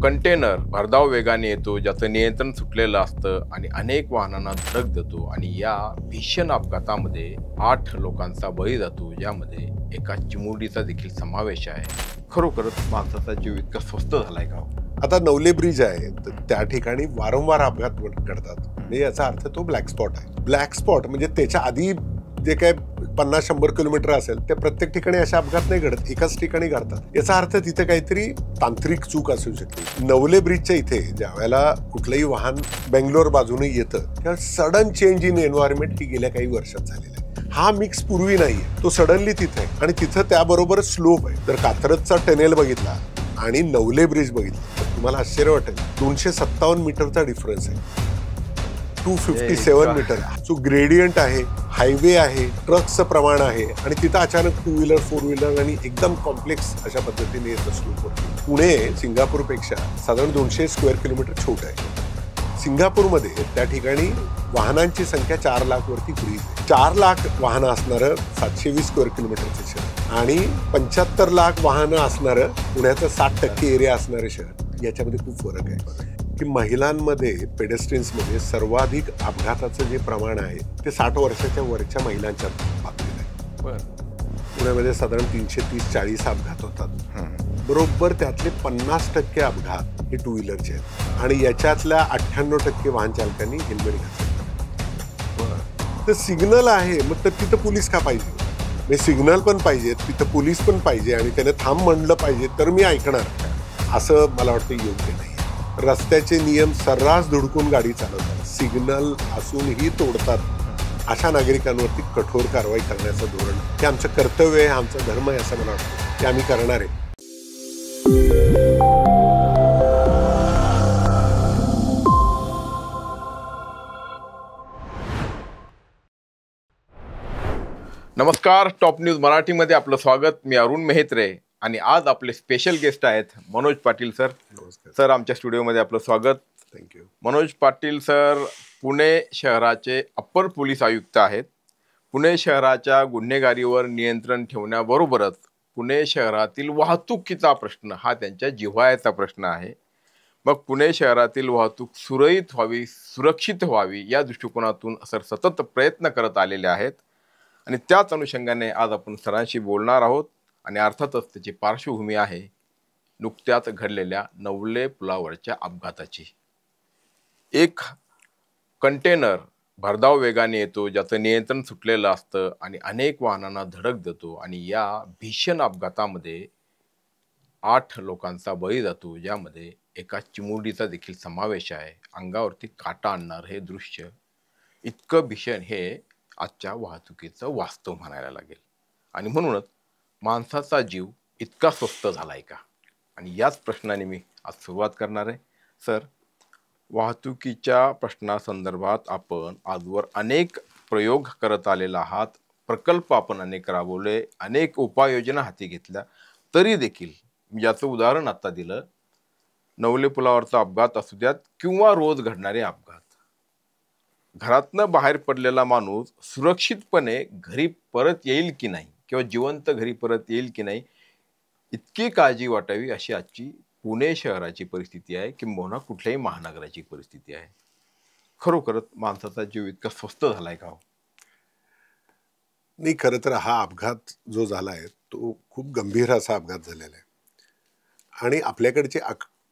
Container भरधाव वेगाने येतो, ज्याचं नियंत्रण सुटलेलं असतं आणि अनेक वाहनांना धडक देतो आणि या भीषण अपघातामध्ये 8 लोकांचा बळी जातो, ज्यामध्ये एका चिमुरडीचा देखील समावेश आहे. खरोखरच माणसाचा जीव इतका स्वस्त झालाय का? आता नवले ब्रिज आहे तर त्या ठिकाणी वारंवार अपघात घडतात. म्हणजे याचा अर्थ तो ब्लॅक स्पॉट आहे. ब्लॅक स्पॉट म्हणजे त्याच्या आधी जे काय 50-100 किलोमीटर असेल त्या प्रत्येक ठिकाणी अशा अपघात नाही घडत, एकाच ठिकाणी घडतात. याचा अर्थ तिथे काहीतरी तांत्रिक चूक असू शकते. नवले ब्रिजच्या इथे ज्या वेळेला कुठलंही वाहन बेंगलोर बाजूने येतं तेव्हा सडन चेंज इन एन्व्हायरमेंट ही गेल्या काही वर्षात झालेला आहे. हा मिक्स पूर्वी नाहीये, तो सडनली तिथे आहे आणि तिथं त्याबरोबर स्लोप आहे. जर कात्रजचा टनेल बघितला आणि नवले ब्रिज बघितला तर तुम्हाला आश्चर्य वाटेल, 257 मीटरचा डिफरन्स आहे. 257 मीटर जो ग्रेडियंट आहे, हायवे आहे, ट्रकचं प्रमाण आहे आणि तिथं अचानक 2 व्हीलर 4 व्हीलर आणि एकदम कॉम्प्लेक्स अशा पद्धतीने येत असलो. पुणे सिंगापूरपेक्षा साधारण 200 स्क्वेअर किलोमीटर छोट आहे. सिंगापूरमध्ये त्या ठिकाणी वाहनांची संख्या 4 लाख वरती पुढे 4 लाख वाहनं असणारं 720 स्क्वेअर किलोमीटरचं शहर आणि 75 लाख वाहनं असणारं पुण्याचं 60% एरिया असणारं शहर. याच्यामध्ये खूप फरक आहे की महिलांमध्ये पेडेस्ट्रियन्समध्ये सर्वाधिक अपघाताचं जे प्रमाण आहे ते 60 वर्षाच्या वरच्या महिलांच्या बाबतीत आहे. पुण्यामध्ये साधारण 330-40 अपघात होतात. बरोबर त्यातले 50% अपघात हे 2 व्हीलरचे आहेत आणि याच्यातल्या 98% वाहन चालकांनी हेल्मेट घातलं. तर सिग्नल आहे, मग तर तिथं पोलीस का पाहिजे? म्हणजे सिग्नल पण पाहिजे, तिथं पोलीस पण पाहिजे आणि त्याने थांब म्हणलं पाहिजे तर मी ऐकणार, असं मला वाटतं योग्य नाही. रस्त्याचे नियम सर्रास धुडकून गाडी चालवतात, सिग्नल असूनही तोडतात. अशा नागरिकांवरती कठोर कारवाई करण्याचं धोरण हे आमचं कर्तव्य आहे, आमचा धर्म आहे असं मला वाटतं, ते आम्ही करणार आहे. नमस्कार, टॉप न्यूज मराठीमध्ये आपलं स्वागत. मी अरुण मेहत्रे आणि आज आपले स्पेशल गेस्ट आहेत मनोज पाटील सर. सर, आमच्या स्टुडिओमध्ये आपलं स्वागत. थँक्यू. मनोज पाटील सर पुणे शहराचे अप्पर पोलीस आयुक्त आहेत. पुणे शहराच्या गुन्हेगारीवर नियंत्रण ठेवण्याबरोबरच पुणे शहरातील वाहतुकीचा प्रश्न हा त्यांच्या जिव्हाळ्याचा प्रश्न आहे. मग पुणे शहरातील वाहतूक सुरळीत व्हावी, सुरक्षित व्हावी या दृष्टिकोनातून सर सतत प्रयत्न करत आलेले आहेत आणि त्याच अनुषंगाने आज आपण सरांशी बोलणार आहोत. आणि अर्थातच त्याची पार्श्वभूमी आहे नुकत्याच घडलेल्या नवले पुलावरच्या अपघाताची. एक कंटेनर भरधाव वेगाने येतो, ज्याचं नियंत्रण सुटलेलं असतं आणि अनेक वाहनांना धडक देतो आणि या भीषण अपघातामध्ये 8 लोकांचा बळी जातो, ज्यामध्ये एका चिमुरडीचा देखील समावेश आहे. अंगावरती काटा आणणार हे दृश्य, इतकं भीषण हे आजच्या वाहतुकीचं वास्तव म्हणायला लागेल. आणि म्हणूनच माणसाचा जीव इतका स्वस्त झालाय का? आणि याच प्रश्नाने मी आज सुरुवात करणार आहे. सर, वाहतुकीच्या प्रश्नासंदर्भात आपण आजवर अनेक प्रयोग करत आलेला आहात, प्रकल्प आपण अनेक राबवले, अनेक उपाययोजना हाती घेतल्या, तरी देखील याचं उदाहरण आता दिलं, नवले पुलावरचा अपघात असू द्यात किंवा रोज घडणारे अपघात, घरातनं बाहेर पडलेला माणूस सुरक्षितपणे घरी परत येईल की नाही किंवा जिवंत घरी परत येईल की नाही, इतकी काळजी वाटावी अशी आजची पुणे शहराची परिस्थिती आहे, किंबहुना कुठल्याही महानगराची परिस्थिती आहे. खरोखरच माणसाचा जीव इतका स्वस्त झालाय का? नाही, खरं तर हा अपघात जो झाला आहे तो खूप गंभीर असा अपघात झालेला आहे आणि आपल्याकडची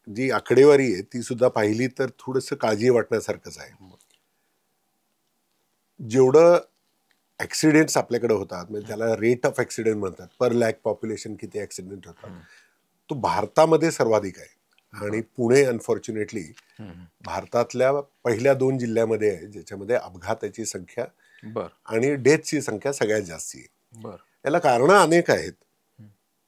जी आकडेवारी आहे ती सुद्धा पाहिली तर थोडंसं काळजी वाटण्यासारखंच आहे. जेवढं ॲक्सिडेंट्स आपल्याकडे होतात, म्हणजे त्याला रेट ऑफ ॲक्सिडेंट म्हणतात, पर लॅक पॉप्युलेशन किती ॲक्सिडेंट होतात, तो भारतामध्ये सर्वाधिक आहे. आणि पुणे अनफॉर्च्युनेटली भारतातल्या पहिल्या 2 जिल्ह्यामध्ये आहे ज्याच्यामध्ये अपघाताची संख्या आणि डेथची संख्या सगळ्यात जास्त आहे. याला कारणं अनेक आहेत,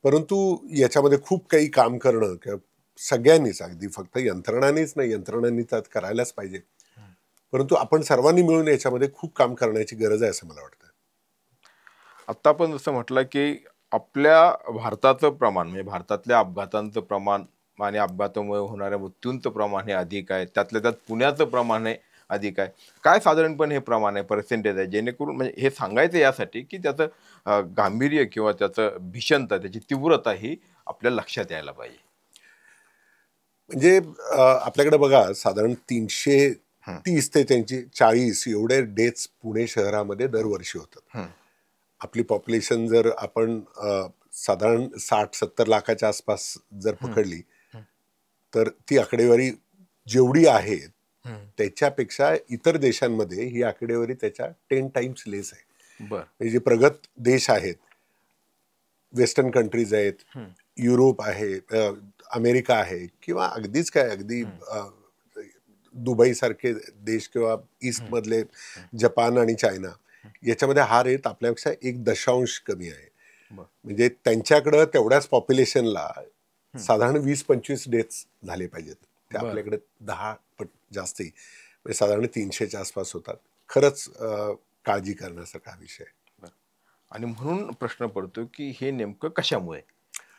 परंतु याच्यामध्ये खूप काही काम करणं किंवा सगळ्यांनीच, अगदी फक्त यंत्रणांनीच नाही, यंत्रणांनी त्यात करायलाच पाहिजे, परंतु आपण सर्वांनी मिळून याच्यामध्ये खूप काम करण्याची गरज आहे असं मला वाटतं. आता आपण जसं म्हटलं की आपल्या भारताचं प्रमाण, म्हणजे भारतातल्या अपघातांचं प्रमाण आणि अपघातामुळे होणाऱ्या मृत्यूंचं प्रमाण हे अधिक आहे, त्यातल्या त्यात पुण्याचं प्रमाण हे अधिक आहे. काय साधारणपणे हे प्रमाण आहे, पर्सेंटेज आहे, जेणेकरून म्हणजे हे सांगायचं यासाठी की त्याचं गांभीर्य किंवा त्याचं भीषणता, त्याची तीव्रता ही आपल्या लक्षात यायला पाहिजे. म्हणजे आपल्याकडे बघा साधारण 330 ते त्यांची 40 एवढे डेथ्स पुणे शहरामध्ये दरवर्षी होतात. आपली पॉप्युलेशन जर आपण साधारण 60-70 लाखाच्या आसपास जर पकडली तर ती आकडेवारी जेवढी आहे त्याच्यापेक्षा इतर देशांमध्ये ही आकडेवारी त्याच्या 10 टाइम्स लेस आहे. म्हणजे जे प्रगत देश आहेत, वेस्टर्न कंट्रीज आहेत, युरोप आहे, अमेरिका आहे, किंवा अगदीच काय अगदी दुबई सारखे देश किंवा ईस्ट मधले जपान आणि चायना, याच्यामध्ये हा रेट आपल्यापेक्षा 1 कमी आहे. म्हणजे त्यांच्याकडं तेवढ्याच पॉप्युलेशनला साधारण 20-25 डेथ्स झाले पाहिजेत, ते आपल्याकडे 10 पट जास्ती, म्हणजे साधारण 300च्या आसपास होतात. खरंच काळजी करण्यासारखा विषय. आणि म्हणून प्रश्न पडतो की हे नेमकं कशामुळे,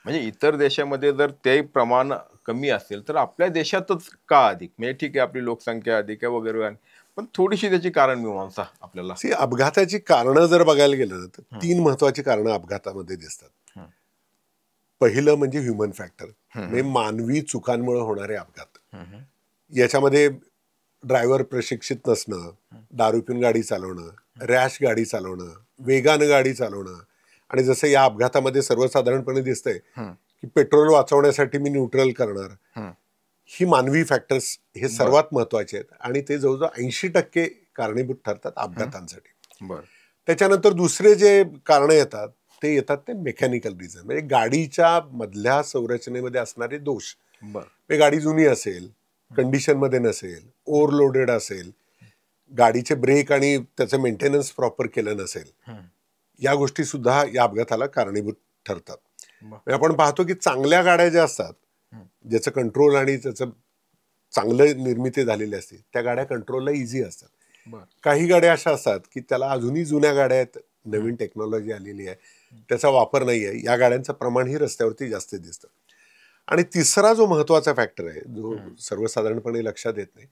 म्हणजे इतर देशामध्ये जर ते प्रमाण कमी असेल तर आपल्या देशातच का अधिक, म्हणजे ठीक आहे आपली लोकसंख्या अधिक आहे वगैरे, पण थोडीशी त्याची कारण मीमांसा आपल्याला. अपघाताची कारणं जर बघायला गेलं तर 3 महत्वाची कारणं अपघातामध्ये दिसतात. पहिलं म्हणजे ह्युमन फॅक्टर, म्हणजे मानवी चुकांमुळे होणारे अपघात. याच्यामध्ये ड्रायव्हर प्रशिक्षित नसणं, दारू पिऊन गाडी चालवणं, रॅश गाडी चालवणं, वेगानं गाडी चालवणं, आणि जसं या अपघातामध्ये सर्वसाधारणपणे दिसतंय की पेट्रोल वाचवण्यासाठी मी न्यूट्रल करणार, ही मानवी फॅक्टर्स हे सर्वात महत्वाचे आहेत आणि ते जवळजवळ 80% कारणीभूत ठरतात अपघातांसाठी. त्याच्यानंतर दुसरे जे कारण येतात ते मेकॅनिकल रिझन, म्हणजे गाडीच्या मधल्या संरचनेमध्ये असणारे दोष. गाडी जुनी असेल, कंडिशन मध्ये नसेल, ओव्हरलोडेड असेल, गाडीचे ब्रेक आणि त्याचं मेंटेनन्स प्रॉपर केलं नसेल, या गोष्टी सुद्धा या अपघाताला कारणीभूत ठरतात. आपण पाहतो की चांगल्या गाड्या ज्या असतात, ज्याचं कंट्रोल आणि त्याचं चांगलं निर्मिती झालेली असते, त्या गाड्या कंट्रोलला इझी असतात. काही गाड्या अशा असतात की त्याला अजूनही जुन्या गाड्या आहेत, नवीन टेक्नॉलॉजी आलेली आहे, त्याचा वापर नाही आहे, या गाड्यांचं प्रमाणही रस्त्यावरती जास्त दिसतं. आणि तिसरा जो महत्वाचा फॅक्टर आहे, जो सर्वसाधारणपणे लक्षात येत नाही,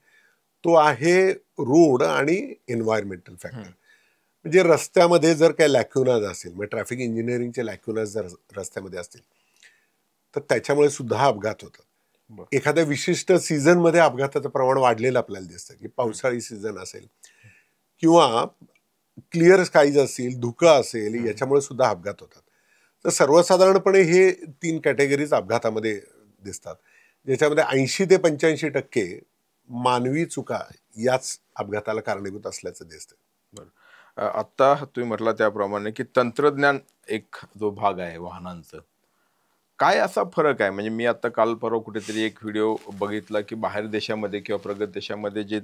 तो आहे रोड आणि एन्व्हायरमेंटल फॅक्टर. म्हणजे रस्त्यामध्ये जर काही लॅक्युनाज असेल, म्हणजे ट्रॅफिक इंजिनिअरिंगचे लॅक्युनाज जर रस्त्यामध्ये असतील तर त्याच्यामुळे सुद्धा अपघात होतात. एखाद्या विशिष्ट सीझन मध्ये अपघाताचं प्रमाण वाढलेलं आपल्याला दिसतं, की पावसाळी सीझन असेल किंवा क्लिअर स्काईज असतील, धुकं असेल, याच्यामुळे सुद्धा अपघात होतात. तर सर्वसाधारणपणे हे 3 कॅटेगरीज अपघातामध्ये दिसतात, ज्याच्यामध्ये 80 ते 85% मानवी चुका याच अपघाताला कारणीभूत असल्याचं दिसतं. आता तुम्ही म्हटलं त्याप्रमाणे की तंत्रज्ञान एक जो भाग आहे वाहनांचं, काय असा फरक आहे, म्हणजे मी आता काल परवा कुठेतरी एक व्हिडिओ बघितला की बाहेर देशामध्ये किंवा प्रगत देशामध्ये जे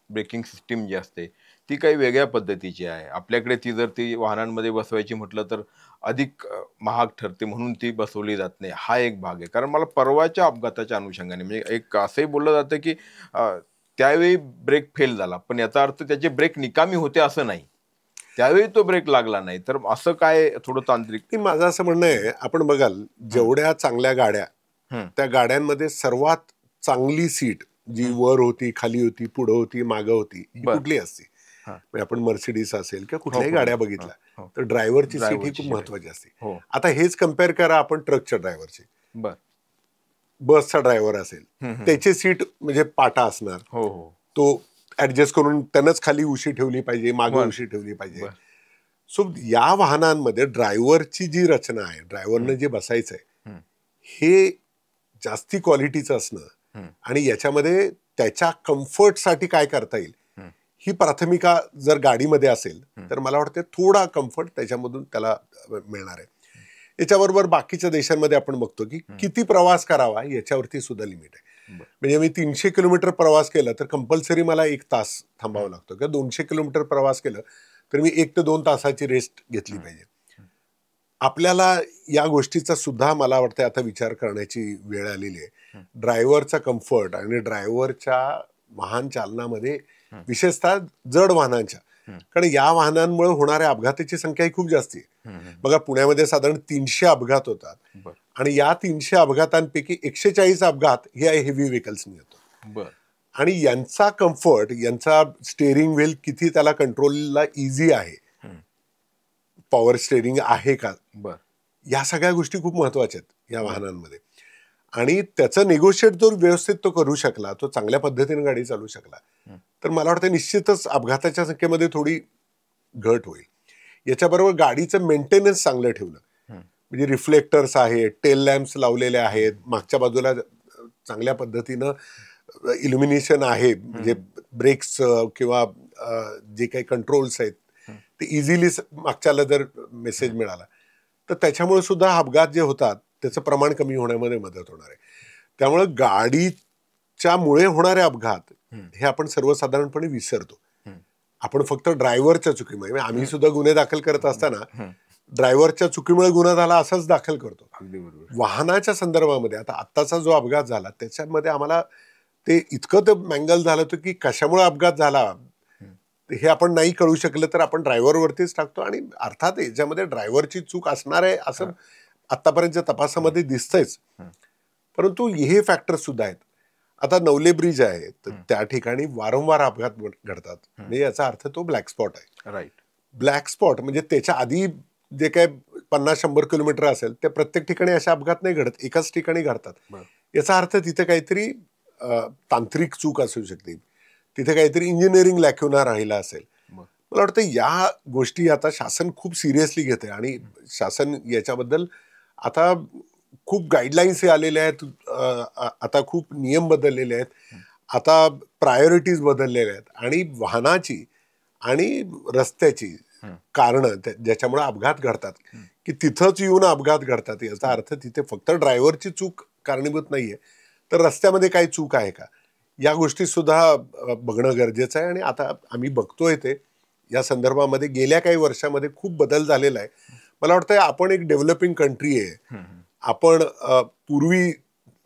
ब्रेकिंग सिस्टीम जी असते ती काही वेगळ्या पद्धतीची आहे. आपल्याकडे ती जर ती वाहनांमध्ये बसवायची म्हटलं तर अधिक महाग ठरते, म्हणून ती बसवली जात नाही. हा एक भाग आहे. कारण मला परवाच्या अपघाताच्या अनुषंगाने म्हणजे एक असंही बोललं जातं की त्यावेळी ब्रेक फेल झाला, पण याचा अर्थ त्याचे ब्रेक निकामी होते असं नाही, त्यावेळी तो ब्रेक लागला नाही. तर असं काय थोडं तांत्रिक. माझं असं म्हणणं आहे, आपण बघाल जेवढ्या चांगल्या गाड्या, त्या गाड्यांमध्ये सर्वात चांगली सीट जी वर होती, खाली होती, पुढे होती, मागं होती, कुठली असते. आपण मर्सिडीज असेल किंवा कुठल्याही गाड्या बघितल्या तर ड्रायव्हरची सीट ही खूप महत्वाची असते. आता हेच कम्पेअर करा आपण ट्रकच्या ड्रायव्हरची. बसचा ड्रायव्हर असेल, त्याची सीट म्हणजे पाटा असणार, तो ऍडजस्ट करून त्यानंच खाली उशी ठेवली पाहिजे, मागे उशी ठेवली पाहिजे. सो या वाहनांमध्ये ड्रायव्हरची जी रचना आहे, ड्रायव्हरनं जे बसायचंय, हे जास्ती क्वालिटीचं असणं आणि याच्यामध्ये त्याच्या कम्फर्टसाठी काय करता येईल ही प्राथमिका जर गाडीमध्ये असेल तर मला वाटतं थोडा कम्फर्ट त्याच्यामधून त्याला मिळणार आहे. याच्याबरोबर बाकीच्या देशांमध्ये आपण बघतो की किती प्रवास करावा याच्यावरती सुद्धा लिमिट आहे. म्हणजे मी 300 किलोमीटर प्रवास केला तर कंपल्सरी मला 1 तास थांबावं लागतं, किंवा 200 किलोमीटर प्रवास केलं तर मी 1 ते 2 तासाची रेस्ट घेतली पाहिजे. आपल्याला या गोष्टीचा सुद्धा मला वाटतं आता विचार करण्याची वेळ आलेली आहे. ड्रायव्हरचा कम्फर्ट आणि ड्रायव्हरच्या वाहन चालनामध्ये, विशेषतः जड वाहनांच्या, कारण या वाहनांमुळे होणाऱ्या अपघाताची संख्या ही खूप जास्ती आहे. बघा पुण्यामध्ये साधारण 300 अपघात होतात आणि या 300 अपघातांपैकी 140 अपघात हे हेवी व्हेकल्सनी होतो. आणि यांचा कम्फर्ट, यांचा स्टेअरिंग व्हील किती त्याला कंट्रोलला इझी आहे, पॉवर स्टेअरिंग आहे का, या सगळ्या गोष्टी खूप महत्वाच्या आहेत या वाहनांमध्ये. आणि त्याचं निगोशिएट जो व्यवस्थित तो करू शकला, तो चांगल्या पद्धतीने गाडी चालू शकला, तर मला वाटतं निश्चितच अपघाताच्या संख्येमध्ये थोडी घट होईल. याच्याबरोबर गाडीचं मेंटेनन्स चांगलं ठेवलं, म्हणजे रिफ्लेक्टर्स आहेत, टेल लॅम्प्स लावलेले आहेत, मागच्या बाजूला चांगल्या पद्धतीनं इल्युमिनेशन आहे, म्हणजे ब्रेक्स किंवा जे काही कंट्रोल्स आहेत ते इझिली मागच्याला जर मेसेज मिळाला तर त्याच्यामुळे सुद्धा अपघात जे होतात त्याचं प्रमाण कमी होण्यामध्ये मदत होणार आहे. त्यामुळे गाडीच्या मुळे होणारे अपघात हे आपण सर्वसाधारणपणे विसरतो. आपण फक्त ड्रायव्हरच्या चुकीमुळे, म्हणजे आम्ही सुद्धा गुन्हे दाखल करत असताना ड्रायव्हरच्या चुकीमुळे गुन्हा झाला असंच दाखल करतो. वाहनाच्या संदर्भामध्ये आता आत्ताचा जो अपघात झाला त्याच्यामध्ये आम्हाला ते इतकं ते मँगल झालं होतं की कशामुळे अपघात झाला हे आपण नाही कळू शकलं तर आपण ड्रायव्हरवरतीच टाकतो. आणि अर्थात याच्यामध्ये ड्रायव्हरची चूक असणार आहे असं आतापर्यंतच्या तपासामध्ये दिसतंयच, परंतु हे फॅक्टर्स सुद्धा आहेत. आता नवले ब्रिज आहे तर त्या ठिकाणी वारंवार अपघात घडतात, म्हणजे याचा अर्थ तो ब्लॅक स्पॉट आहे. राईट. ब्लॅक स्पॉट म्हणजे त्याच्या आधी जे काय 50-100 किलोमीटर असेल त्या प्रत्येक ठिकाणी अशा अपघात नाही घडत, एकाच ठिकाणी घडतात. याचा अर्थ तिथे काहीतरी तांत्रिक चूक असू शकते, तिथे काहीतरी इंजिनिअरिंग लॅक्युना राहिला असेल. मला वाटतं या गोष्टी आता शासन खूप सिरियसली घेते आणि शासन याच्याबद्दल आता खूप गाईडलाईन्स आलेल्या आहेत, आता खूप नियम बदललेले आहेत, आता प्रायोरिटीज बदललेल्या आहेत आणि वाहनाची आणि रस्त्याची कारणं ज्याच्यामुळे अपघात घडतात की तिथंच येऊन अपघात घडतात. याचा अर्थ तिथे फक्त ड्रायव्हरची चूक कारणीभूत नाहीये, तर रस्त्यामध्ये काही चूक आहे का या गोष्टी सुद्धा बघणं गरजेचं आहे. आणि आता आम्ही बघतोय ते या संदर्भामध्ये गेल्या काही वर्षामध्ये खूप बदल झालेला आहे. मला वाटतं आपण एक डेव्हलपिंग कंट्री आहे, आपण पूर्वी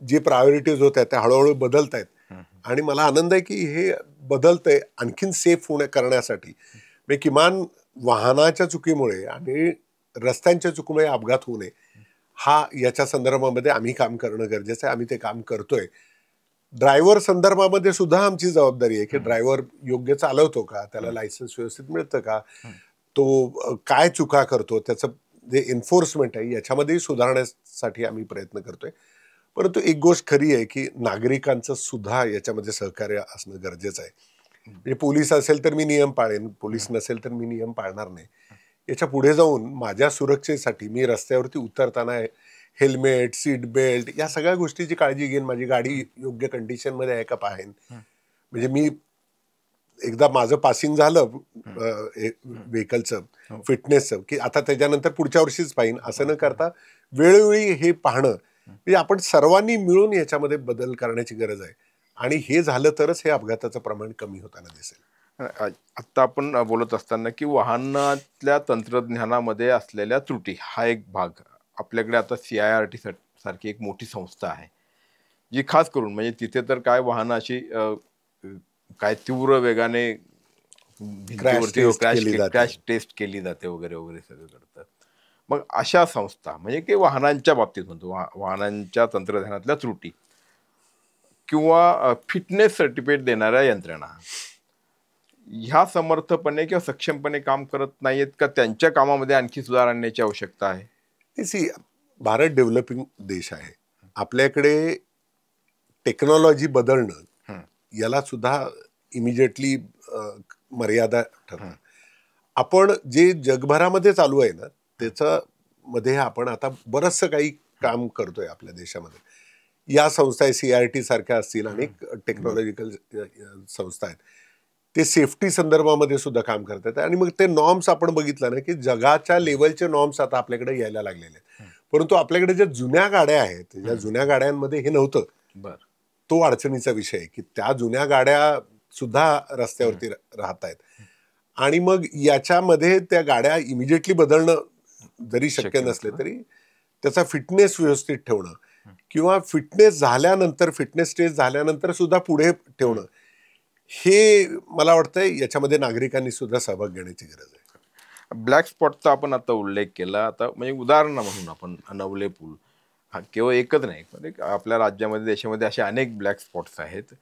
जे प्रायोरिटीज होत्या त्या हळूहळू बदलत आहेत आणि मला आनंद आहे की हे बदलतंय आणखीन सेफ करण्यासाठी. म्हणजे किमान वाहनाच्या चुकीमुळे आणि रस्त्यांच्या चुकीमुळे अपघात होऊ नये हा याच्या संदर्भामध्ये आम्ही काम करणं गरजेचं आहे. आम्ही ते काम करतोय. ड्रायव्हर संदर्भामध्ये सुद्धा आमची जबाबदारी आहे की ड्रायव्हर योग्य चालवतो का, त्याला लायसन्स व्यवस्थित मिळतं का, तो काय चुका करतो, त्याचं जे एन्फोर्समेंट आहे याच्यामध्येही सुधारण्यासाठी आम्ही प्रयत्न करतोय. परंतु एक गोष्ट खरी आहे की नागरिकांचं सुद्धा याच्यामध्ये सहकार्य असणं गरजेचं आहे. म्हणजे पोलीस असेल तर मी नियम पाळेन, पोलीस नसेल तर मी नियम पाळणार नाही. याच्या पुढे जाऊन माझ्या सुरक्षेसाठी मी रस्त्यावरती उतरताना हेल्मेट, सीट बेल्ट या सगळ्या गोष्टीची काळजी घेईन. माझी गाडी योग्य कंडिशनमध्ये आहे का पाहेन. म्हणजे मी एकदा माझं पासिंग झालं व्हेकलचं फिटनेसचं की आता त्याच्यानंतर पुढच्या वर्षीच पाहिन असं न करता वेळोवेळी हे पाहणं, म्हणजे आपण सर्वांनी मिळून याच्यामध्ये बदल करण्याची गरज आहे. आणि हे झालं तरच हे अपघाताचं प्रमाण कमी होताना दिसेल. आत्ता आपण बोलत असताना की वाहनातल्या तंत्रज्ञानामध्ये असलेल्या त्रुटी हा एक भाग. आपल्याकडे आता CIRT सारखी एक मोठी संस्था आहे जी खास करून म्हणजे तिथे तर काय वाहनं अशी काय तीव्र वेगाने क्रॅश टेस्ट केली जाते वगैरे वगैरे सगळं करतात. मग अशा संस्था म्हणजे की वाहनांच्या बाबतीत म्हणतो वाहनांच्या तंत्रज्ञानातल्या त्रुटी किंवा फिटनेस सर्टिफिकेट देणाऱ्या यंत्रणा ह्या समर्थपणे किंवा सक्षमपणे काम करत नाहीयेत का, त्यांच्या कामामध्ये आणखी सुधार आणण्याची आवश्यकता आहे? भारत डेव्हलपिंग देश आहे, आपल्याकडे टेक्नॉलॉजी बदलणं याला सुद्धा इमिजिएटली मर्यादा ठरतात. आपण जे जगभरामध्ये चालू आहे ना त्याचं मध्ये आपण आता बरंचसं काही काम करतोय आपल्या देशामध्ये. या संस्था CIRT सारख्या असतील, अनेक टेक्नॉलॉजिकल संस्था आहेत, ते सेफ्टी संदर्भामध्ये सुद्धा काम करतात. आणि मग ते नॉर्म्स आपण बघितलं ना की जगाच्या लेवलचे नॉर्म्स आता आपल्याकडे यायला लागलेले आहेत. परंतु आपल्याकडे ज्या जुन्या गाड्या आहेत ज्या जुन्या गाड्यांमध्ये हे नव्हतं, तो अडचणीचा विषय आहे की त्या जुन्या गाड्या सुद्धा रस्त्यावरती राहत आहेत. आणि मग याच्यामध्ये त्या गाड्या इमिजिएटली बदलणं जरी शक्य नसले तरी त्याचा फिटनेस व्यवस्थित ठेवणं किंवा फिटनेस स्टेज झाल्यानंतर सुद्धा पुढे ठेवणं, हे मला वाटतं याच्यामध्ये नागरिकांनी सुद्धा सहभाग घेण्याची गरज आहे. ब्लॅक स्पॉटचा आपण आता उल्लेख केला. आता म्हणजे उदाहरण म्हणून आपण नवले पूल हा केवळ एकच नाही, म्हणजे आपल्या राज्यामध्ये देशामध्ये असे अनेक ब्लॅक स्पॉट्स आहेत.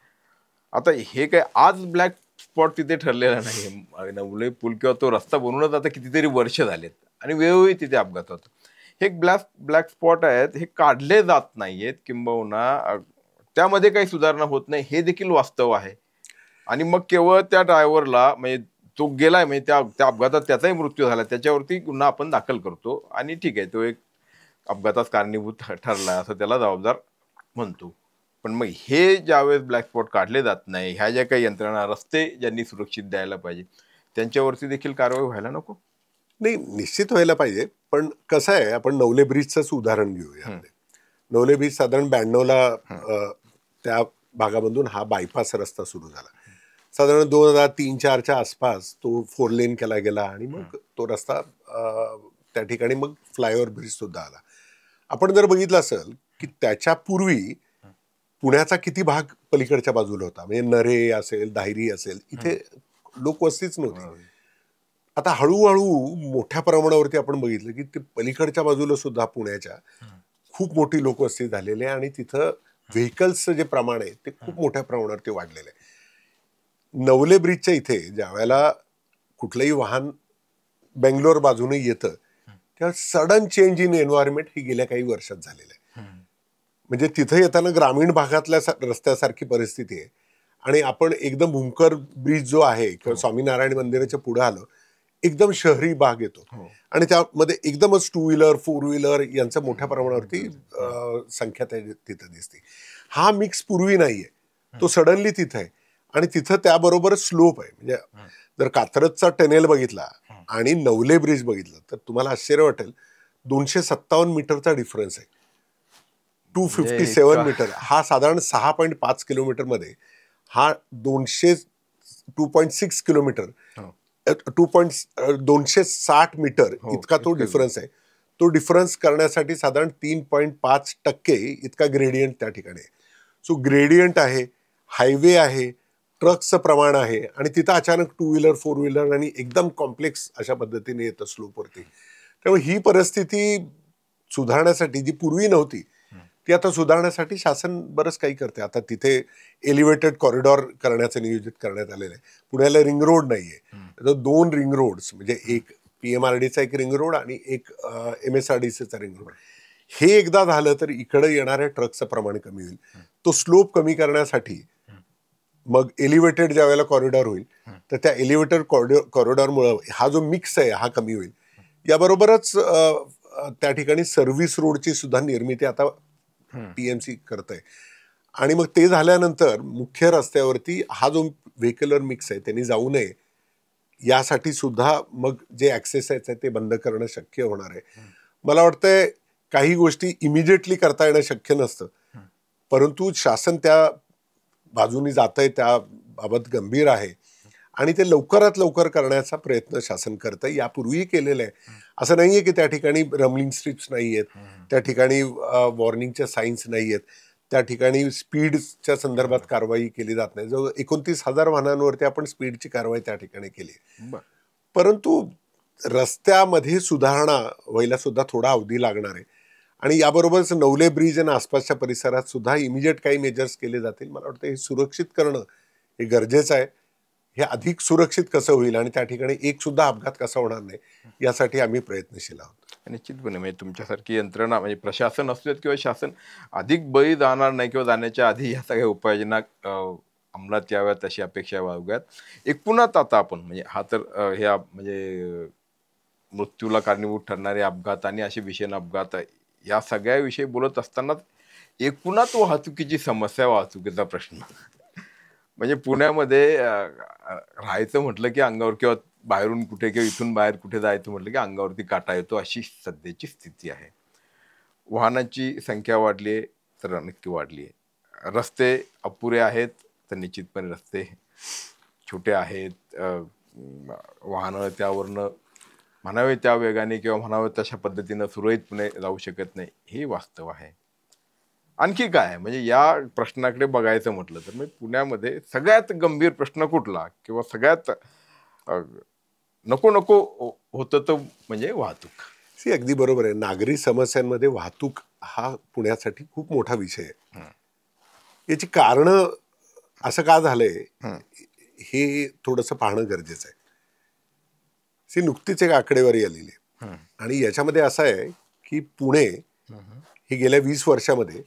आता हे काय आज ब्लॅक स्पॉट तिथे ठरलेला नाही. नवले पूल किंवा तो रस्ता बनवूनच आता कितीतरी वर्ष झालेत आणि वेळोवेळी तिथे अपघात होतात. हे ब्लॅक स्पॉट आहेत, हे काढले जात नाहीयेत, किंबहुना त्यामध्ये काही सुधारणा होत नाही, हे देखील वास्तव आहे. आणि मग केवळ त्या ड्रायव्हरला, म्हणजे तो गेलाय, म्हणजे त्या अपघातात त्याचाही मृत्यू झाला, त्याच्यावरती गुन्हा आपण दाखल करतो आणि ठीक आहे, तो एक अपघातास कारणीभूत ठरलाय असं त्याला जबाबदार म्हणतो. पण मग हे ज्यावेळेस ब्लॅक स्पॉट काढले जात नाही, ह्या ज्या काही यंत्रणा, रस्ते ज्यांनी सुरक्षित द्यायला पाहिजे, त्यांच्यावरती देखील कारवाई व्हायला नको? नाही, निश्चित व्हायला पाहिजे. पण कसं आहे, आपण नवले ब्रिजचंच उदाहरण घेऊया. नवले ब्रिज साधारण 92ला त्या भागामधून हा बायपास रस्ता सुरू झाला. साधारण 2003-04च्या आसपास तो 4 लेन केला गेला आणि मग तो रस्ता त्या ठिकाणी मग फ्लायओव्हर ब्रिज सुद्धा आला. आपण जर बघितलं असेल की त्याच्या पूर्वी पुण्याचा किती भाग पलीकडच्या बाजूला होता, म्हणजे नरे असेल, दाहिरी असेल, इथे लोकवस्तीच नव्हती. आता हळूहळू मोठ्या प्रमाणावरती आपण बघितलं की ते पलीकडच्या बाजूला सुद्धा पुण्याच्या खूप मोठी लोकवस्ती झालेली आहे आणि तिथं व्हेकल्सचं जे प्रमाण आहे ते खूप मोठ्या प्रमाणावरती वाढलेलं आहे. नवले ब्रिजच्या इथे ज्या वेळेला कुठलंही वाहन बेंगलोर बाजूने येतं तेव्हा सडन चेंज इन एन्व्हायरमेंट ही गेल्या काही वर्षात झालेलं आहे. म्हणजे तिथे येताना ग्रामीण भागातल्या रस्त्यासारखी परिस्थिती आहे आणि आपण एकदम भूमकर ब्रिज जो आहे किंवा स्वामीनारायण मंदिराच्या पुढे आलो, एकदम शहरी भाग येतो आणि त्यामध्ये एकदमच 2 व्हीलर 4 व्हीलर यांचं मोठ्या प्रमाणावरती संख्या तिथं दिसते. हा मिक्स पूर्वी नाहीये, तो सडनली तिथं आहे आणि तिथं त्याबरोबर स्लोप आहे. म्हणजे जर कात्रजचा टनेल बघितला आणि नवले ब्रिज बघितलं तर तुम्हाला आश्चर्य वाटेल, 257 मीटरचा डिफरन्स आहे. 257 मीटर हा साधारण 6.5 किलोमीटर मध्ये हा 2.6 किलोमीटर 260 मीटर इतका तो डिफरन्स आहे. तो डिफरन्स करण्यासाठी साधारण 3.5% इतका ग्रेडियंट त्या ठिकाणी आहे. सो ग्रेडियंट आहे, हायवे आहे, ट्रकचं प्रमाण आहे आणि तिथं अचानक 2 व्हीलर 4 व्हीलर आणि एकदम कॉम्प्लेक्स अशा पद्धतीने येतं स्लोपवरती. त्यामुळे ही परिस्थिती सुधारण्यासाठी जी पूर्वी नव्हती ती आता सुधारण्यासाठी शासन बरंच काही करते. आता तिथे एलिव्हेटेड कॉरिडॉर करण्याचं नियोजित करण्यात आलेलं आहे. पुण्याला रिंग रोड नाहीये, तर 2 रिंग रोड्स, म्हणजे एक PMRDचा एक रिंग रोड आणि एक MSRDCचा रिंग रोड. हे एकदा झालं तर इकडे येणाऱ्या ट्रकचं प्रमाण कमी होईल. तो स्लोप कमी करण्यासाठी मग एलिव्हेटेड ज्या वेळेला कॉरिडॉर होईल तर त्या एलिव्हेटेड कॉरिडॉरमुळे हा जो मिक्स आहे हा कमी होईल. याबरोबरच त्या ठिकाणी सर्व्हिस रोडची सुद्धा निर्मिती आता PMC करत आहे आणि मग ते झाल्यानंतर मुख्य रस्त्यावरती हा जो व्हेक्युलर मिक्स आहे त्यांनी जाऊ नये यासाठी सुद्धा मग जे ऍक्सेस आहे ते बंद करणं शक्य होणार आहे. मला वाटतंय काही गोष्टी इमिजिएटली करता येणं शक्य नसतं, परंतु शासन त्या बाजूनी जात आहे, त्याबाबत गंभीर आहे आणि ते लवकरात लवकर करण्याचा प्रयत्न शासन करत आहे. यापूर्वीही केलेलं आहे. असं नाहीये की त्या ठिकाणी रमलिंग स्ट्रिप्स नाही आहेत, त्या ठिकाणी वॉर्निंगच्या साईन्स नाही आहेत, त्या ठिकाणी स्पीडच्या संदर्भात कारवाई केली जात नाही. जवळ 29,000 वाहनांवरती आपण स्पीडची कारवाई त्या ठिकाणी केली. परंतु रस्त्यामध्ये सुधारणा व्हायला सुद्धा थोडा अवधी लागणार आहे आणि याबरोबरच नवले ब्रिज आणि आसपासच्या परिसरात सुद्धा इमिजिएट काही मेजर्स केले जातील. मला वाटतं हे सुरक्षित करणं हे गरजेचं आहे. हे अधिक सुरक्षित कसं होईल आणि त्या ठिकाणी एक सुद्धा अपघात कसा होणार नाही यासाठी आम्ही प्रयत्नशील आहोत. निश्चितपणे, म्हणजे तुमच्यासारखी यंत्रणा, म्हणजे प्रशासन असू देत किंवा शासन, अधिक बळी जाणार नाही किंवा जाण्याच्या आधी या सगळ्या उपाययोजना अंमलात याव्यात अशी अपेक्षा बाळगूयात. एकूणच आता आपण, म्हणजे हा तर ह्या म्हणजे मृत्यूला कारणीभूत ठरणारे अपघात आणि असे भीषण अपघात या सगळ्याविषयी बोलत असताना एकूणच वाहतुकीची समस्या, वाहतुकीचा प्रश्न, म्हणजे पुण्यामध्ये राहायचं म्हटलं की अंगावर, किंवा बाहेरून कुठे किंवा इथून बाहेर कुठे जायचं म्हटलं की अंगावरती काटा येतो, अशी सध्याची स्थिती आहे. वाहनांची संख्या वाढली आहे तर नक्की वाढली आहे. रस्ते अपुरे आहेत तर निश्चितपणे रस्ते छोटे आहेत. वाहनं त्यावरनं म्हणावे त्या वेगाने किंवा म्हणावे तशा पद्धतीनं सुरळीतपणे जाऊ शकत नाही, हे वास्तव आहे. आणखी काय, म्हणजे या प्रश्नाकडे बघायचं म्हटलं तर म्हणजे पुण्यामध्ये सगळ्यात गंभीर प्रश्न कुठला किंवा सगळ्यात नको नको होतं तो म्हणजे वाहतूक. अगदी बरोबर आहे. नागरी समस्यांमध्ये वाहतूक हा पुण्यासाठी खूप मोठा विषय आहे. याची कारणं असं का झालंय हे थोडंसं पाहणं गरजेचं आहे. नुकतीच एक आकडेवारी आलेली आहे आणि याच्यामध्ये असं आहे की पुणे हे गेल्या 20 वर्षामध्ये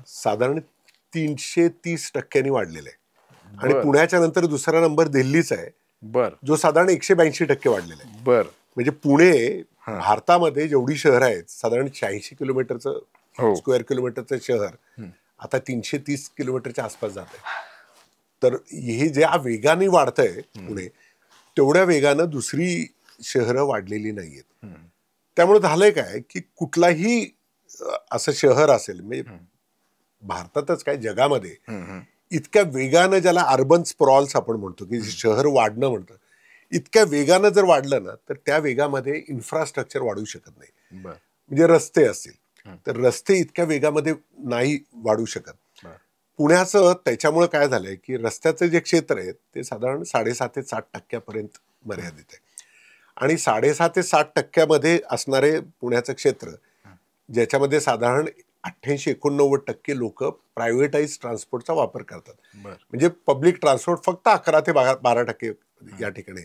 साधारण 330% वाढलेलं आहे. आणि बर. पुण्याच्या नंतर दुसरा नंबर दिल्लीचा आहे, बर जो साधारण 182% वाढलेला आहे. बर. म्हणजे पुणे भारतामध्ये जेवढी शहरं आहेत, साधारण 86 किलोमीटरचं हो. स्क्वेअर किलोमीटरचं शहर आता 330 किलोमीटरच्या आसपास जात आहे. तर हे ज्या वेगाने वाढतंय पुणे, तेवढ्या वेगानं दुसरी शहरं वाढलेली नाहीयेत. त्यामुळे झालंय काय की कुठलाही असं शहर असेल, म्हणजे भारतातच काय जगामध्ये इतक्या वेगानं, ज्याला अर्बन स्प्रॉल्स आपण म्हणतो की शहर वाढणं म्हणतं, इतक्या वेगानं जर वाढलं ना तर त्या वेगामध्ये इन्फ्रास्ट्रक्चर वाढू शकत नाही. म्हणजे रस्ते असतील तर रस्ते इतक्या वेगामध्ये नाही वाढू शकत. पुण्याचं त्याच्यामुळे काय झालंय की रस्त्याचं जे क्षेत्र आहे ते साधारण 7.5 ते 7% मर्यादित आहे. आणि 7.5 ते 7% असणारे पुण्याचं क्षेत्र, ज्याच्यामध्ये साधारण 88-89% लोक प्रायव्हेटाईज ट्रान्सपोर्टचा वापर करतात. म्हणजे पब्लिक ट्रान्सपोर्ट फक्त 11 ते 12% या ठिकाणी.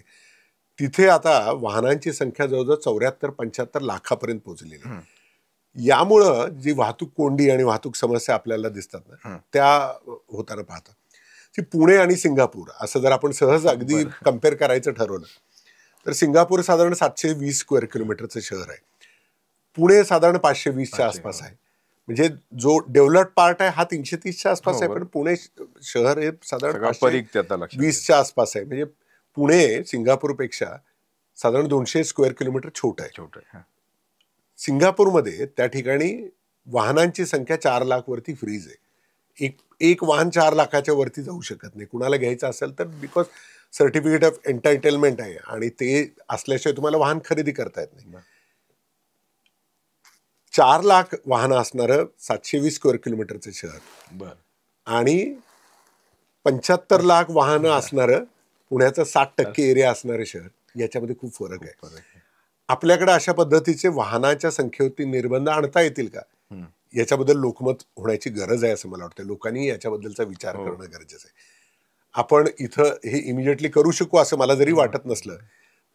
तिथे आता वाहनांची संख्या जवळजवळ 74-75 लाखापर्यंत पोहोचलेली आहे. यामुळं जी वाहतूक कोंडी आणि वाहतूक समस्या आपल्याला दिसतात ना, त्या होताना पाहतात. की पुणे आणि सिंगापूर असं जर आपण सहज अगदी कम्पेअर करायचं ठरवलं तर सिंगापूर साधारण 720 स्क्वेअर किलोमीटरचं शहर आहे. पुणे साधारण 520च्या आसपास आहे. म्हणजे जो डेव्हलप्ड पार्ट आहे हा 330च्या आसपास आहे, पण पुणे शहर हे साधारण 520च्या आसपास आहे. म्हणजे पुणे सिंगापूरपेक्षा साधारण 200 स्क्वेअर किलोमीटर छोटं आहे. सिंगापूरमध्ये त्या ठिकाणी वाहनांची संख्या 4 लाख वरती फ्रीज आहे. एक वाहन 4 लाखाच्या वरती जाऊ शकत नाही. कुणाला घ्यायचं असेल तर बिकॉज सर्टिफिकेट ऑफ एंटायटलमेंट आहे आणि ते असल्याशिवाय तुम्हाला वाहन खरेदी करता येत नाही. 4 लाख वाहनं असणारं 720 स्क्वेअर किलोमीटरचं शहर आणि 75 लाख वाहनं असणारं पुण्याचं 60% एरिया असणारं शहर, याच्यामध्ये खूप फरक आहे. आपल्याकडे अशा पद्धतीचे वाहनाच्या संख्येवरती निर्बंध आणता येतील का, याच्याबद्दल लोकमत होण्याची गरज आहे असं मला वाटतं. लोकांनी याच्याबद्दलचा विचार करणं गरजेचं आहे. आपण इथं हे इमिजिएटली करू शकू असं मला जरी वाटत नसलं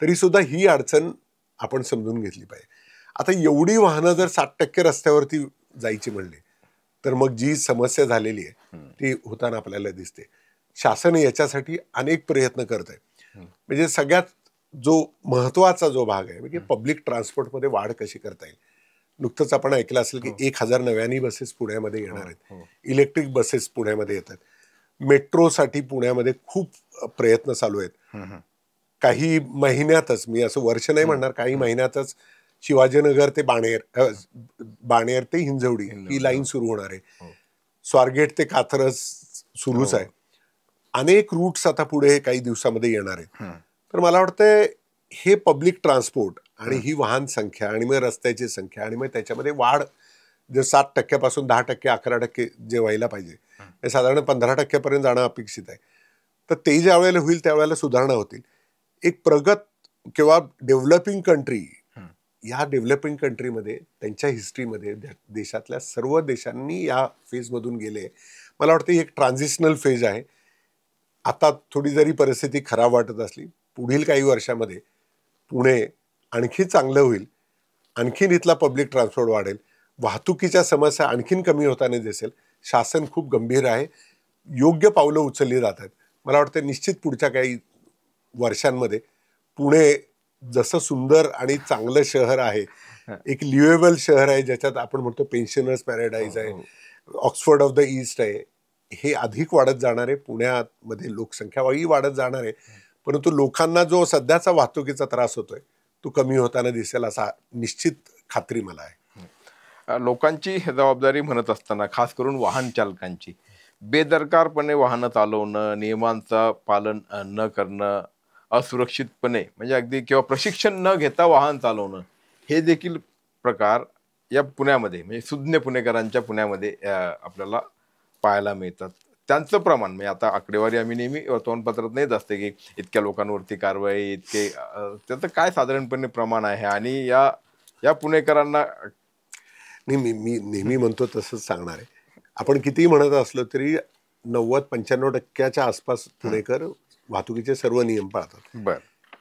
तरी सुद्धा ही अडचण आपण समजून घेतली पाहिजे. आता एवढी वाहनं जर 60% रस्त्यावरती जायची म्हणली तर मग जी समस्या झालेली आहे ती होताना आपल्याला दिसते. शासन याच्यासाठी अनेक प्रयत्न करत आहे. म्हणजे सगळ्यात जो महत्वाचा जो भाग आहे म्हणजे पब्लिक ट्रान्सपोर्टमध्ये वाढ कशी करता येईल. नुकतंच आपण ऐकलं असेल की 1000 नव्यानी बसेस पुण्यामध्ये येणार आहेत. इलेक्ट्रिक बसेस पुण्यामध्ये येतात. मेट्रोसाठी पुण्यामध्ये खूप प्रयत्न चालू आहेत. काही महिन्यातच, मी असं वर्ष नाही म्हणणार, काही महिन्यातच शिवाजीनगर ते बाणेर ते हिंजवडी ही लाईन सुरू होणार आहे. स्वारगेट ते कात्रज सुरूच आहे. अनेक रूट्स आता पुढे काही दिवसामध्ये येणार आहेत. तर मला वाटतं हे पब्लिक ट्रान्सपोर्ट आणि ही वाहन संख्या आणि मग रस्त्याची संख्या आणि मग त्याच्यामध्ये वाढ जे 7% पासून 10%, 11% जे व्हायला पाहिजे हे साधारण 15% पर्यंत जाणं अपेक्षित आहे. तर ते ज्या वेळेला होईल त्यावेळेला सुधारणा होतील. एक प्रगत किंवा डेव्हलपिंग कंट्री, या डेव्हलपिंग कंट्रीमध्ये त्यांच्या हिस्ट्रीमध्ये देशातल्या सर्व देशांनी या फेजमधून गेले. मला वाटतं ही एक ट्रान्झिशनल फेज आहे. आता थोडी जरी परिस्थिती खराब वाटत असली, पुढील काही वर्षामध्ये पुणे आणखी चांगलं होईल. आणखीन इथला पब्लिक ट्रान्सपोर्ट वाढेल. वाहतुकीच्या समस्या आणखीन कमी होताना दिसेल. शासन खूप गंभीर आहे. योग्य पावलं उचलली जातात. मला वाटतं निश्चित पुढच्या काही वर्षांमध्ये पुणे जसं सुंदर आणि चांगलं शहर आहे, एक लिव्हेबल शहर आहे, ज्याच्यात आपण म्हणतो पेन्शनर्स पॅराडाईज आहे, ऑक्सफोर्ड ऑफ द ईस्ट आहे, हे अधिक वाढत जाणार आहे. पुण्यामध्ये लोकसंख्या वाढत जाणार आहे. परंतु लोकांना जो सध्याचा वाहतुकीचा त्रास होतोय तो कमी होताना दिसेल असा निश्चित खात्री मला आहे. लोकांची जबाबदारी म्हणत असताना खास करून वाहन चालकांची बेदरकारपणे वाहनं चालवणं, नियमांचं पालन न करणं, असुरक्षितपणे म्हणजे अगदी किंवा प्रशिक्षण न घेता वाहन चालवणं, हे देखील प्रकार या पुण्यामध्ये म्हणजे सुज्ञ पुणेकरांच्या पुण्यामध्ये आपल्याला पाहायला मिळतात. त्यांचं प्रमाण म्हणजे आता आकडेवारी आम्ही नेहमी वर्तमानपत्रात नेत असते की इतक्या लोकांवरती कारवाई, इतके, त्याचं काय साधारणपणे प्रमाण आहे आणि या पुणेकरांना मी नेहमी म्हणतो तसंच सांगणार आहे. आपण कितीही म्हणत असलो तरी 90-95% आसपास पुणेकर वाहतुकीचे सर्व नियम पाळतात.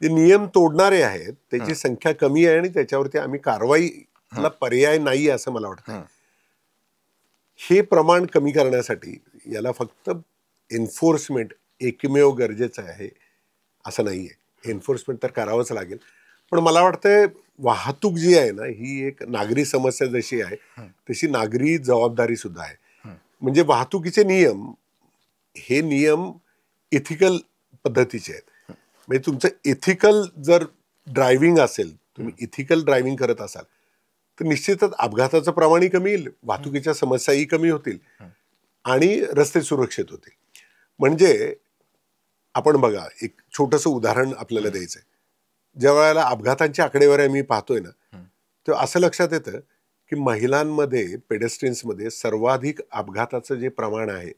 जे नियम तोडणारे आहेत त्याची संख्या कमी आहे आणि त्याच्यावरती आम्ही कारवाई ला पर्याय नाही असं मला वाटतं. हे प्रमाण कमी करण्यासाठी याला फक्त एन्फोर्समेंट एकमेव गरजेचं आहे असं नाहीये. एन्फोर्समेंट तर करावंच लागेल, पण मला वाटतंय वाहतूक जी आहे ना, ही एक नागरी समस्या जशी आहे तशी नागरी जबाबदारी सुद्धा आहे. म्हणजे वाहतुकीचे नियम हे नियम इथिकल पद्धतीचे आहेत. म्हणजे तुमचं इथिकल जर ड्रायव्हिंग असेल, तुम्ही इथिकल ड्रायव्हिंग करत असाल तर निश्चितच अपघाताचं प्रमाणही कमी येईल, वाहतुकीच्या समस्याही कमी होतील आणि रस्ते सुरक्षित होतील. म्हणजे आपण बघा, एक छोटंसं उदाहरण आपल्याला द्यायचं आहे. ज्या वेळेला अपघातांची आकडेवारी आम्ही पाहतोय ना, तेव्हा असं लक्षात येतं की महिलांमध्ये, पेडेस्ट्रियन्समध्ये सर्वाधिक अपघाताचं जे प्रमाण आहे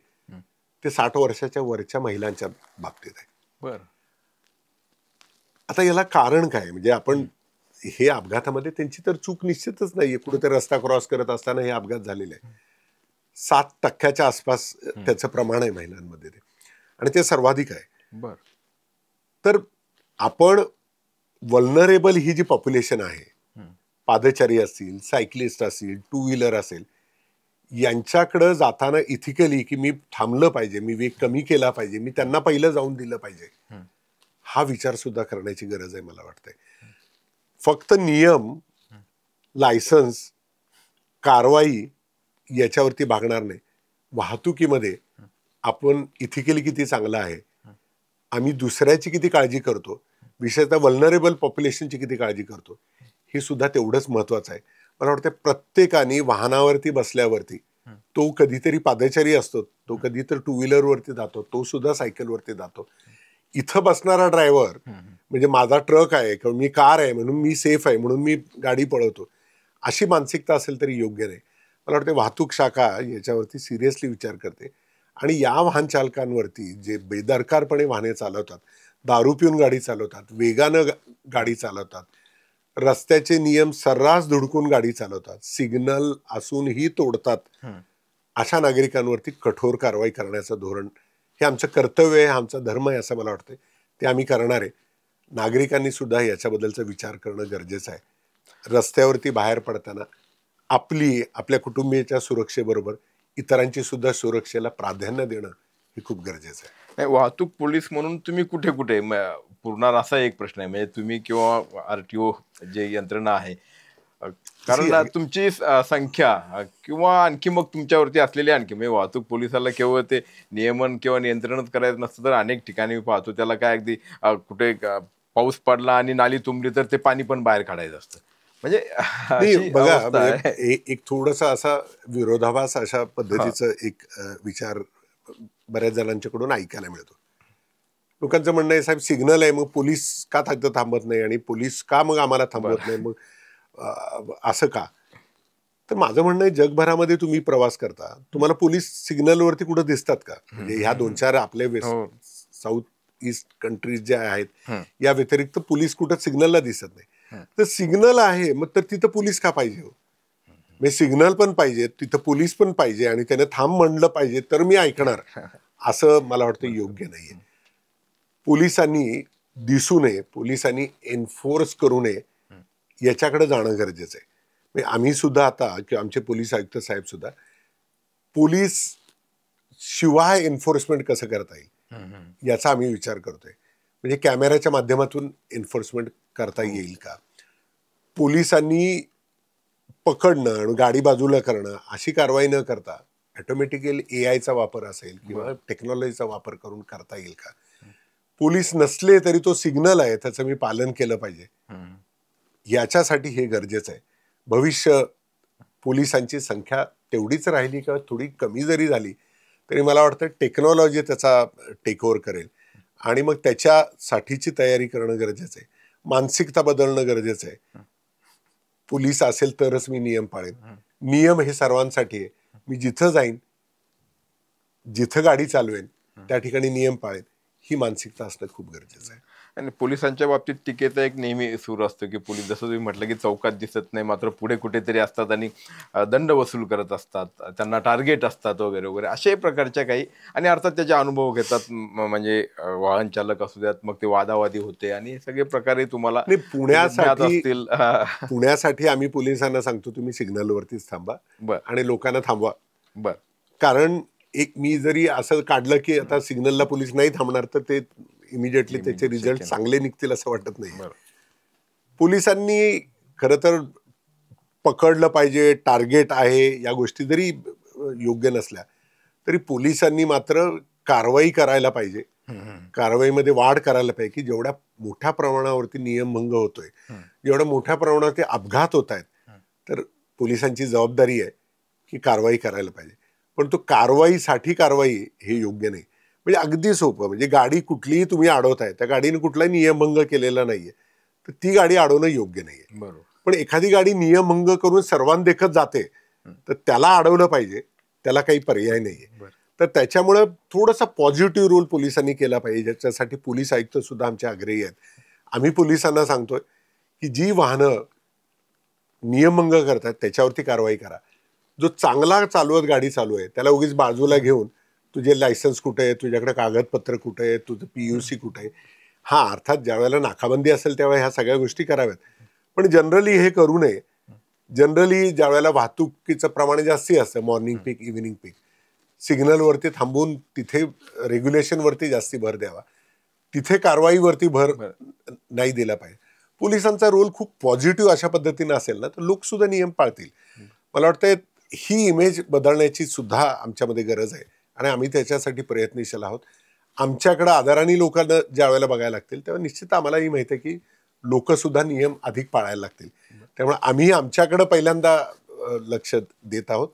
ते 60 वर्षाच्या वरच्या महिलांच्या बाबतीत आहे. बरं. आता याला कारण काय? म्हणजे आपण हे अपघातामध्ये त्यांची तर चूक निश्चितच नाहीये. कुठेतरी रस्ता क्रॉस करत असताना हे अपघात झालेले आहे. 7% आसपास त्याचं प्रमाण आहे महिलांमध्ये ते, आणि ते सर्वाधिक आहे. बर. तर आपण वल्नरेबल ही जी पॉप्युलेशन आहे, पादचारी असतील, सायकलिस्ट असतील, टू व्हीलर असेल, यांच्याकडे जाताना इथिकली की मी थांबलं पाहिजे, मी वेग कमी केला पाहिजे, मी त्यांना पहिलं जाऊन दिलं पाहिजे, हा विचार सुद्धा करण्याची गरज आहे मला वाटतंय. फक्त नियम, लायसन्स, कारवाई याच्यावरती भागणार नाही. वाहतुकीमध्ये आपण इथिकली किती चांगलं आहे, आम्ही दुसऱ्याची किती काळजी करतो, विशेषतः वल्नरेबल पॉप्युलेशनची किती काळजी करतो, हे सुद्धा तेवढंच महत्वाचं आहे. मला वाटतं प्रत्येकाने वाहनावरती बसल्यावरती, तो कधीतरी पादचारी असतो, तो कधी तर टू व्हीलरवरती जातो, तो सुद्धा सायकलवरती जातो. इथं बसणारा ड्रायव्हर म्हणजे माझा ट्रक आहे किंवा मी कार आहे म्हणून मी सेफ आहे म्हणून मी गाडी पळवतो, अशी मानसिकता असेल तरी योग्य नाही. मला वाटतं वाहतूक शाखा याच्यावरती सिरियसली विचार करते आणि या वाहन चालकांवरती जे बेदरकारपणे वाहने चालवतात, दारू पिऊन गाडी चालवतात, वेगानं गाडी चालवतात, रस्त्याचे नियम सर्रास धुडकून गाडी चालवतात, सिग्नल असूनही तोडतात, अशा नागरिकांवरती कठोर कारवाई करण्याचं धोरण हे आमचं कर्तव्य आहे, आमचा धर्म आहे असं मला वाटतं. ते आम्ही करणार आहे. नागरिकांनी सुद्धा याच्याबद्दलचा विचार करणं गरजेचं आहे. रस्त्यावरती बाहेर पडताना आपल्या कुटुंबियाच्या सुरक्षेबरोबर इतरांची सुद्धा सुरक्षेला प्राधान्य देणं हे खूप गरजेचं आहे. वाहतूक पोलीस म्हणून तुम्ही कुठे कुठे पुरणार असा एक प्रश्न आहे. म्हणजे तुम्ही किंवा आरटीओ जे यंत्रणा आहे, कारण तुमची संख्या किंवा आणखी मग तुमच्यावरती असलेली आणखी, म्हणजे वाहतूक पोलिसाला केवळ ते नियमन किंवा नियंत्रणच करायचं नसतं, तर अनेक ठिकाणी पाहतो त्याला काय अगदी कुठे पाऊस पडला आणि नाली तुंबली तर ते पाणी पण बाहेर काढायचं असतं. म्हणजे बघा, एक थोडासा असा विरोधाभास अशा पद्धतीचं एक विचार बऱ्याच जणांच्याकडून ऐकायला मिळतो. लोकांचं म्हणणं आहे, साहेब सिग्नल आहे मग पोलीस का थांबत नाही आणि पोलीस का मग आम्हाला थांबवत नाही, मग असं का? तर माझं म्हणणं आहे, जगभरामध्ये तुम्ही प्रवास करता, तुम्हाला पोलीस सिग्नलवरती कुठं दिसतात का? म्हणजे ह्या 2-4 आपले साऊथ ईस्ट कंट्रीज ज्या आहेत या व्यतिरिक्त पोलीस कुठं सिग्नलला दिसत नाही. तर सिग्नल आहे मग तर तिथं पोलीस का पाहिजे हो? म्हणजे सिग्नल पण पाहिजे, तिथं पोलीस पण पाहिजे आणि त्याने थांब म्हणलं पाहिजे तर मी ऐकणार, असं मला वाटतं योग्य नाहीये. पोलिसांनी दिसू नये, पोलिसांनी एन्फोर्स करू नये, याच्याकडे जाणं गरजेचं आहे. म्हणजे आम्ही सुद्धा आता किंवा आमचे पोलीस आयुक्त साहेब सुद्धा पोलीस शिवाय एन्फोर्समेंट कसं करता येईल याचा आम्ही विचार करतोय. म्हणजे कॅमेऱ्याच्या माध्यमातून एन्फोर्समेंट करता येईल का, पोलिसांनी पकडणं आणि गाडी बाजूला करणं अशी कारवाई न करता ऑटोमॅटिकली एआयचा वापर असेल किंवा टेक्नॉलॉजीचा वापर करून करता येईल का, पोलीस नसले तरी तो सिग्नल आहे त्याचं मी पालन केलं पाहिजे, याच्यासाठी हे गरजेचं आहे. भविष्य पोलिसांची संख्या तेवढीच राहिली किंवा थोडी कमी जरी झाली तरी मला वाटतं टेक्नॉलॉजी त्याचा टेक ओव्हर करेल आणि मग त्याच्यासाठीची तयारी करणं गरजेचं आहे. मानसिकता बदलणं गरजेचं आहे. पोलीस असेल तरच मी नियम पाळेन, नियम हे सर्वांसाठी आहे. मी जिथं जाईन, जिथं गाडी चालवेन त्या ठिकाणी नियम पाळेन, ही मानसिकता असणं खूप गरजेचं आहे. आणि पोलिसांच्या बाबतीत टीकेचा एक नेहमी सूर असतो की पोलीस, जसं तुम्ही म्हटलं की चौकात दिसत नाही, मात्र पुढे कुठेतरी असतात आणि दंड वसूल करत असतात, त्यांना टार्गेट असतात वगैरे वगैरे अशाही प्रकारच्या काही. आणि अर्थात त्याचे अनुभव घेतात, म्हणजे वाहन चालक असू द्यात, मग ते वादावादी होते आणि सगळे प्रकारे तुम्हाला नाही, ज्ञात पुण्यासाठी असतील. पुण्यासाठी आम्ही पोलिसांना सांगतो तुम्ही सिग्नलवरतीच थांबा बर आणि लोकांना थांबवा. बर कारण एक मी जरी असं काढलं की आता सिग्नलला पोलीस नाही थांबणार तर ते इमिजिएटली त्याचे रिझल्ट शक्य नाही. चांगले निघतील असं वाटत नाही. बर पोलिसांनी खरं तर पकडलं पाहिजे, टार्गेट आहे, या गोष्टी जरी योग्य नसल्या तरी पोलिसांनी मात्र कारवाई करायला पाहिजे. कारवाईमध्ये वाढ करायला पाहिजे की जेवढ्या मोठ्या प्रमाणावरती नियमभंग होतोय, जेवढ्या मोठ्या प्रमाणावरती अपघात होत आहेत, तर पोलिसांची जबाबदारी आहे की कारवाई करायला पाहिजे. पण तो कारवाईसाठी कारवाई हे योग्य नाही. म्हणजे अगदी सोपं, म्हणजे गाडी कुठलीही तुम्ही अडवताय, त्या गाडीने कुठलाही नियमभंग केलेला नाहीये, तर ती गाडी अडवणं योग्य नाहीये. बरोबर. पण एखादी गाडी नियमभंग करून सर्वांदेखत जाते तर त्याला अडवलं पाहिजे, त्याला काही पर्याय नाहीये. तर त्याच्यामुळं थोडासा पॉझिटिव्ह रोल पोलिसांनी केला पाहिजे, ज्याच्यासाठी पोलीस आयुक्त सुद्धा आमचे आग्रही आहेत. आम्ही पोलिसांना सांगतोय की जी वाहनं नियमभंग करतात त्याच्यावरती कारवाई करा. जो चांगला चालवत गाडी चालू आहे त्याला उगीच बाजूला घेऊन तुझे लायसन्स कुठे आहे, तुझ्याकडे कागदपत्र कुठे आहे, तुझं PUC कुठे आहे. हा, अर्थात ज्या वेळेला नाकाबंदी असेल त्यावेळेला ह्या सगळ्या गोष्टी कराव्यात, पण जनरली हे करू नये. जनरली ज्या वेळेला वाहतुकीचं प्रमाण जास्ती असतं, मॉर्निंग पीक, इव्हिनिंग पीक, सिग्नलवरती थांबून तिथे रेग्युलेशनवरती जास्ती भर द्यावा, तिथे कारवाईवरती भर नाही दिला पाहिजे. पोलिसांचा रोल खूप पॉझिटिव्ह अशा पद्धतीने असेल ना तर लोक सुद्धा नियम पाळतील. मला वाटतं ही इमेज बदलण्याची सुद्धा आमच्यामध्ये गरज आहे आणि आम्ही त्याच्यासाठी प्रयत्नशील आहोत. आमच्याकडे आदराने लोकांना ज्या वेळेला बघायला लागतील तेव्हा निश्चित आम्हालाही माहिती आहे की लोक सुद्धा नियम अधिक पाळायला लागतील. त्यामुळे आम्ही आमच्याकडे पहिल्यांदा लक्ष देत आहोत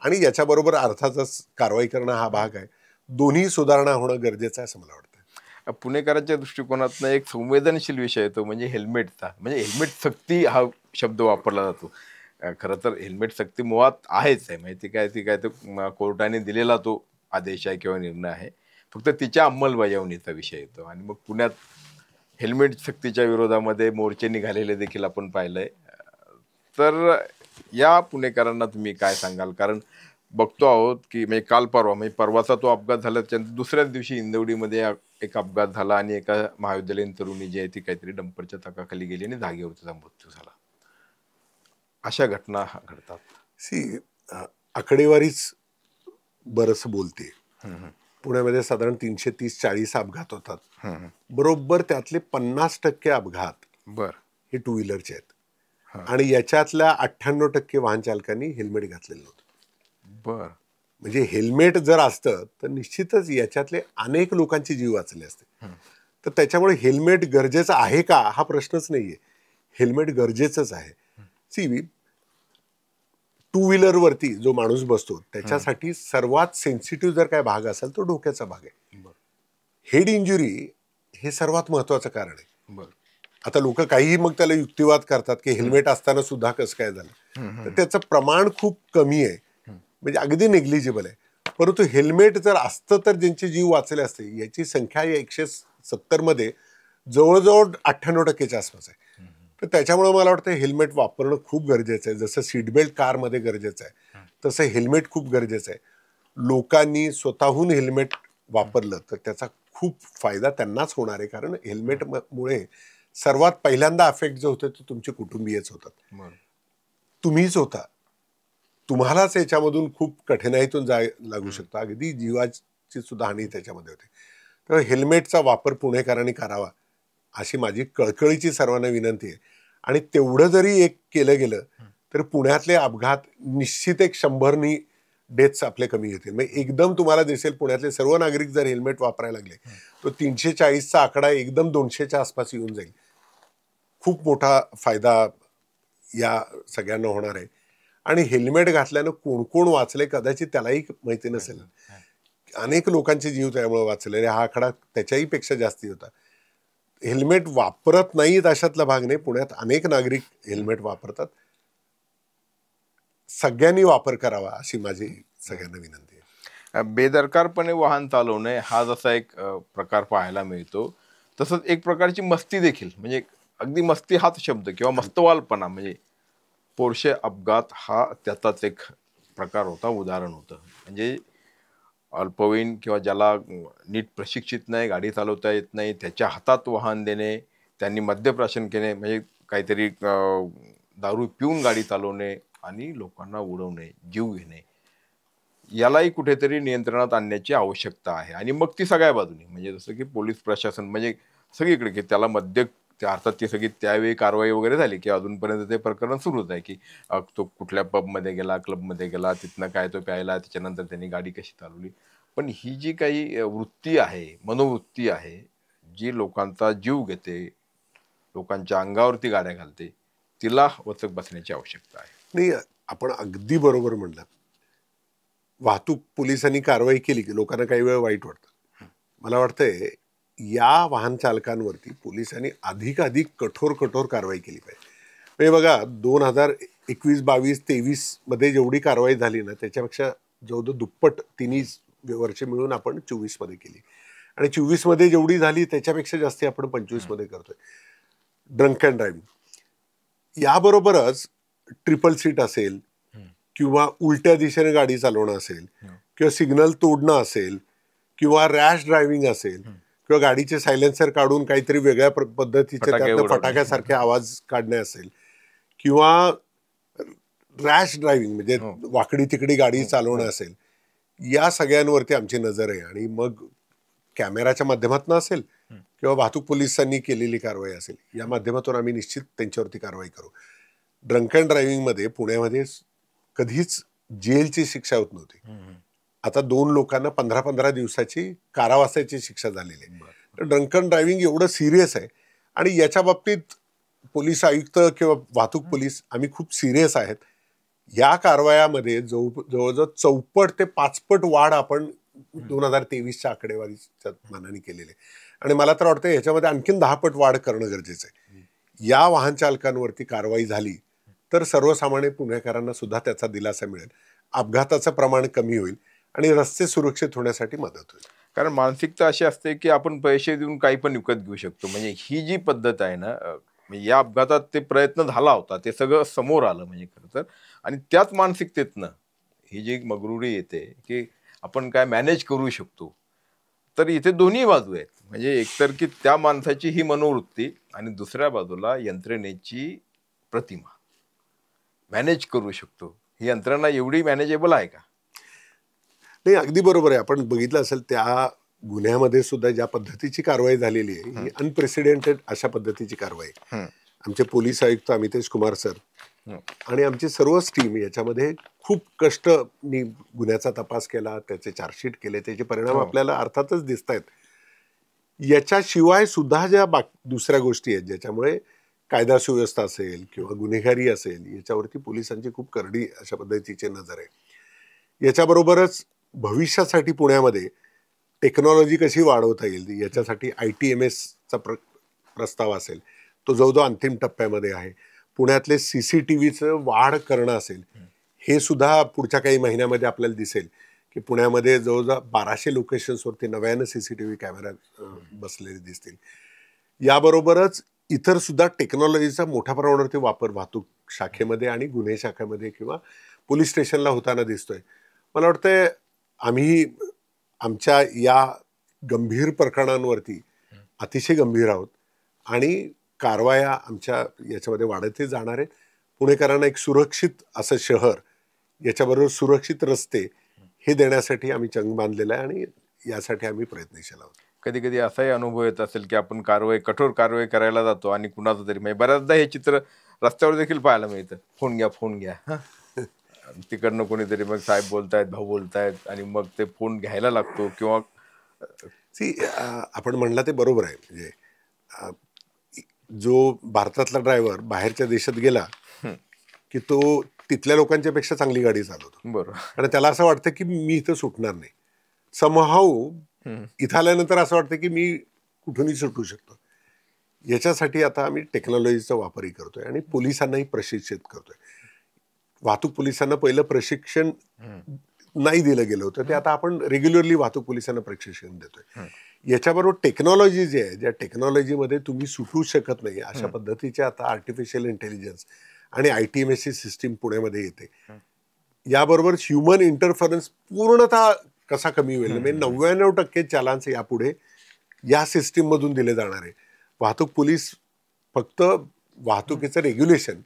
आणि याच्याबरोबर अर्थातच कारवाई करणं हा भाग आहे. दोन्ही सुधारणा होणं गरजेचं आहे असं मला वाटतं. पुणेकरांच्या दृष्टिकोनातनं एक संवेदनशील विषय येतो म्हणजे हेल्मेटचा. म्हणजे हेल्मेट सक्ती हा शब्द वापरला जातो. खरं तर हेल्मेट सक्ती मुळात आहेच आहे, माहिती काय, ती काय तो कोर्टाने दिलेला तो आदेश आहे किंवा निर्णय आहे, फक्त तिच्या अंमलबजावणीचा विषय येतो. आणि मग पुण्यात हेल्मेट सक्तीच्या विरोधामध्ये मोर्चे निघालेले देखील आपण पाहिलंय. तर या पुणेकरांना तुम्ही काय सांगाल? कारण बघतो आहोत की म्हणजे काल परवा, म्हणजे परवाचा तो अपघात झाला, त्याच्यानंतर दुसऱ्याच दिवशी इंदवडीमध्ये एक अपघात झाला आणि एका महाविद्यालयीन तरुणी जी आहे ती काहीतरी डंपरच्या चाकाखाली गेली आणि जागेवर तिचा मृत्यू झाला. अशा घटना घडतात. आकडेवारीच बरंच बोलते. पुण्यामध्ये साधारण 330-40 अपघात होतात. बरोबर त्यातले 50% अपघात बर हे टू व्हीलरचे आहेत आणि याच्यातल्या 98% वाहन चालकांनी हेल्मेट घातलेलं नव्हतं. बर म्हणजे हेल्मेट जर असतं तर निश्चितच याच्यातले अनेक लोकांचे जीव वाचले असते. तर त्याच्यामुळे हेल्मेट गरजेचं आहे का हा प्रश्नच नाहीये. हेल्मेट गरजेचंच आहे. टू व्हीलरवरती जो माणूस बसतो त्याच्यासाठी सर्वात सेन्सिटिव्ह जर काय भाग असेल तो डोक्याचा भाग आहे. हेड इंजुरी हे सर्वात महत्वाचं कारण आहे. आता लोक काहीही मग त्याला युक्तिवाद करतात की हेल्मेट असताना सुद्धा कसं काय झालं, तर त्याचं प्रमाण खूप कमी आहे, म्हणजे अगदी नेग्लिजिबल आहे. परंतु हेल्मेट जर असतं तर ज्यांचे जीव वाचले असते याची संख्या या 170 मध्ये जवळजवळ 98%च्या आसपास आहे. तर त्याच्यामुळे मला वाटतं हेल्मेट वापरणं खूप गरजेचं आहे. जसं सीट बेल्ट कारमध्ये गरजेचं आहे तसं हेल्मेट खूप गरजेचं आहे. लोकांनी स्वतःहून हेल्मेट वापरलं तर त्याचा खूप फायदा त्यांनाच होणार आहे. कारण हेल्मेटमुळे सर्वात पहिल्यांदा अफेक्ट जो होतो तो तुमचे कुटुंबीयच होतात. तुम्हीच होता, तुम्हालाच याच्यामधून खूप कठीणाईतून लागू शकतो, अगदी जीवाची सुद्धा हानी त्याच्यामध्ये होते. तर हेल्मेटचा वापर पुणेकरांनी करावा अशी माझी कळकळीची सर्वांना विनंती आहे. आणि तेवढं जरी एक केलं गेलं तर पुण्यातले अपघात निश्चित एक 100नी डेथ्स आपले कमी होतील. म्हणजे एकदम तुम्हाला दिसेल पुण्यातले सर्व नागरिक जर हेल्मेट वापरायला लागले तो 340चा आकडा एकदम 200च्या आसपास येऊन जाईल. खूप मोठा फायदा या सगळ्यांना होणार आहे. आणि हेल्मेट घातल्यानं कोण कोण वाचले कदाचित त्यालाही माहिती नसेल. अनेक लोकांचे जीव त्यामुळे वाचलेले, हा आकडा त्याच्याही पेक्षा जास्ती होता. हेल्मेट वापरत नाहीत अशातला भाग नाही. पुण्यात अनेक नागरिक हेल्मेट वापरतात. सगळ्यांनी वापर करावा अशी माझी सगळ्यांना विनंती आहे. बेदरकारपणे वाहन चालवणे हा जसा एक प्रकार पाहायला मिळतो, तसंच एक प्रकारची मस्ती देखील, म्हणजे अगदी मस्ती हाच शब्द किंवा मस्तवालपणा, म्हणजे पोर्शे अपघात हा त्याचाच एक प्रकार होता, उदाहरण होतं. म्हणजे अल्पवयीन किंवा ज्याला नीट प्रशिक्षित नाही, गाडी चालवता येत नाही, त्याच्या हातात वाहन देणे, त्यांनी मद्यप्राशन केले, म्हणजे काहीतरी दारू पिऊन गाडी चालवणे आणि लोकांना उडवणे, जीव घेणे, यालाही कुठेतरी नियंत्रणात आणण्याची आवश्यकता आहे. आणि मग ती सगळ्या बाजूनी, म्हणजे जसं की पोलीस प्रशासन, म्हणजे सगळीकडे, की त्याला अर्थात ती सगळी त्यावेळी कारवाई वगैरे झाली, की अजूनपर्यंत ते प्रकरण सुरूच आहे, की तो कुठल्या पबमध्ये गेला, क्लबमध्ये गेला, तिथनं काय तो प्यायला, त्याच्यानंतर त्यांनी गाडी कशी चालवली. पण ही जी काही वृत्ती आहे, मनोवृत्ती आहे, जी लोकांचा जीव घेते, लोकांच्या अंगावरती गाड्या घालते, तिला वचक बसण्याची आवश्यकता आहे. नाही, आपण अगदी बरोबर म्हणलं. वाहतूक पोलिसांनी कारवाई केली की लोकांना काही वेळ वाईट वाटतं. मला वाटतंय या वाहन चालकांवरती पोलिसांनी अधिकाधिक कठोर कारवाई केली पाहिजे. म्हणजे बघा, 2021, 22, 23 मध्ये जेवढी कारवाई झाली ना, त्याच्यापेक्षा जवळजवळ दुप्पट तिन्ही वर्ष मिळून आपण 24 मध्ये केली. आणि 24 मध्ये जेवढी झाली त्याच्यापेक्षा जास्ती आपण 25 मध्ये करतोय. ड्रंक अँड ड्रायव्हिंग याबरोबरच ट्रिपल सीट असेल, किंवा उलट्या दिशेने गाडी चालवणं असेल, किंवा सिग्नल तोडणं असेल, किंवा रॅश ड्रायव्हिंग असेल, किंवा गाडीचे सायलेन्सर काढून काहीतरी वेगळ्या पद्धतीचे त्यातनं फटाक्यासारखे आवाज काढणे असेल, किंवा रॅश ड्रायव्हिंग म्हणजे वाकडी तिकडी गाडी चालवणं असेल, या सगळ्यांवरती आमची नजर आहे. आणि मग कॅमेराच्या माध्यमातून असेल किंवा वाहतूक पोलिसांनी केलेली कारवाई असेल, या माध्यमातून आम्ही निश्चित त्यांच्यावरती कारवाई करू. ड्रंक अँड ड्रायव्हिंगमध्ये पुण्यामध्ये कधीच जेलची शिक्षा होत नव्हती. आता 2 लोकांना 15-15 दिवसाची कारावासाची शिक्षा झालेली आहे. तर ड्रंक अँड ड्रायव्हिंग एवढं सिरियस आहे आणि याच्या बाबतीत पोलीस आयुक्त किंवा वाहतूक पोलीस आम्ही खूप सिरियस आहेत. या कारवायामध्ये जवळजवळ 4 ते 5 वाढ आपण 2023च्या आकडेवारीच्या मानाने केलेली आहे. आणि मला तर वाटतं ह्याच्यामध्ये आणखीन 10 पट वाढ करणं गरजेचं आहे. या वाहन चालकांवरती कारवाई झाली तर सर्वसामान्य पुणेकरांना सुद्धा त्याचा दिलासा मिळेल, अपघाताचं प्रमाण कमी होईल आणि रस्ते सुरक्षित होण्यासाठी मदत होईल. कारण मानसिकता अशी असते की आपण पैसे देऊन काही पण विकत घेऊ शकतो. म्हणजे ही जी पद्धत आहे ना, या अपघातात ते प्रयत्न झाला होता, ते सगळं समोर आलं म्हणजे खरं तर. आणि त्याच मानसिकतेतनं ही जी मगरुरी येते की आपण काय मॅनेज करू शकतो, तर इथे दोन्ही बाजू आहेत. म्हणजे एकतर की त्या माणसाची ही मनोवृत्ती आणि दुसऱ्या बाजूला यंत्रणेची प्रतिमा, मॅनेज करू शकतो. ही यंत्रणा एवढी मॅनेजेबल आहे का? नाही, अगदी बरोबर आहे. आपण बघितलं असेल त्या गुन्ह्यामध्ये सुद्धा ज्या पद्धतीची कारवाई झालेली आहे ही अनप्रेसिडेंटेड अशा पद्धतीची कारवाई. आमचे पोलीस आयुक्त अमितेश कुमार सर आणि आमची सर्वच टीम याच्यामध्ये खूप कष्टाने गुन्ह्याचा तपास केला, त्याचे चार्जशीट केले, त्याचे परिणाम आपल्याला अर्थातच दिसत आहेत. याच्याशिवाय सुद्धा ज्या दुसऱ्या गोष्टी आहेत ज्याच्यामुळे कायदा सुव्यवस्था असेल किंवा गुन्हेगारी असेल, याच्यावरती पोलिसांची खूप करडी अशा पद्धतीची नजर आहे. याच्याबरोबरच भविष्यासाठी पुण्यामध्ये टेक्नॉलॉजी कशी वाढवता येईल याच्यासाठी ITMSचा प्रस्ताव असेल, तो जवळजवळ अंतिम टप्प्यामध्ये आहे. पुण्यातले CCTVचं वाढ करणं असेल, हे सुद्धा पुढच्या काही महिन्यामध्ये आपल्याला दिसेल की पुण्यामध्ये जवळजवळ 1200 लोकेशन्सवरती नव्यानं CCTV कॅमेरा बसलेले दिसतील. याबरोबरच इतर सुद्धा टेक्नॉलॉजीचा मोठ्या प्रमाणावरती वापर वाहतूक शाखेमध्ये आणि गुन्हे शाखेमध्ये किंवा पोलीस स्टेशनला होताना दिसतोय. मला वाटतंय आम्ही आमच्या या गंभीर प्रकरणांवरती अतिशय गंभीर आहोत आणि कारवाया आमच्या याच्यामध्ये वाढतही जाणार आहेत. पुणेकरांना एक सुरक्षित असं शहर, याच्याबरोबर सुरक्षित रस्ते हे देण्यासाठी आम्ही चंग बांधलेला आहे आणि यासाठी आम्ही प्रयत्नशील आहोत. कधी कधी असाही अनुभव येत असेल की आपण कठोर कारवाई करायला जातो आणि कुणाचं तरी, म्हणजे बऱ्याचदा हे चित्र रस्त्यावर देखील पाहायला मिळतं, फोन घ्या तिकडनं कोणीतरी, मग साहेब बोलतायत, भाऊ बोलतायत, आणि मग ते फोन घ्यायला लागतो. किंवा आपण म्हणला ते बरोबर आहे. म्हणजे जो भारतातला ड्रायव्हर बाहेरच्या देशात गेला की तो तिथल्या लोकांच्या पेक्षा चांगली गाडी चालवतो. बरोबर. आणि त्याला असं वाटतं की मी इथं सुटणार नाही. समहाऊ इथं आल्यानंतर असं वाटतं की मी कुठूनही सुटू शकतो. याच्यासाठी आता आम्ही टेक्नॉलॉजीचा वापरही करतोय आणि पोलिसांनाही प्रशिक्षित करतोय. वाहतूक पोलिसांना पहिलं प्रशिक्षण नाही दिलं गेलं होतं, ते आता आपण रेग्युलरली वाहतूक पोलिसांना प्रशिक्षण देतोय. याच्याबरोबर टेक्नॉलॉजी जी आहे, ज्या टेक्नॉलॉजीमध्ये तुम्ही सुटू शकत नाही अशा पद्धतीचे आता आर्टिफिशियल इंटेलिजन्स आणि ITMS ची सिस्टीम पुण्यामध्ये येते. याबरोबर ह्युमन इंटरफरन्स पूर्णतः कसा कमी होईल, म्हणजे 99% चालान्स यापुढे या सिस्टीम मधून दिले जाणार आहे. वाहतूक पोलीस फक्त वाहतुकीचं रेग्युलेशन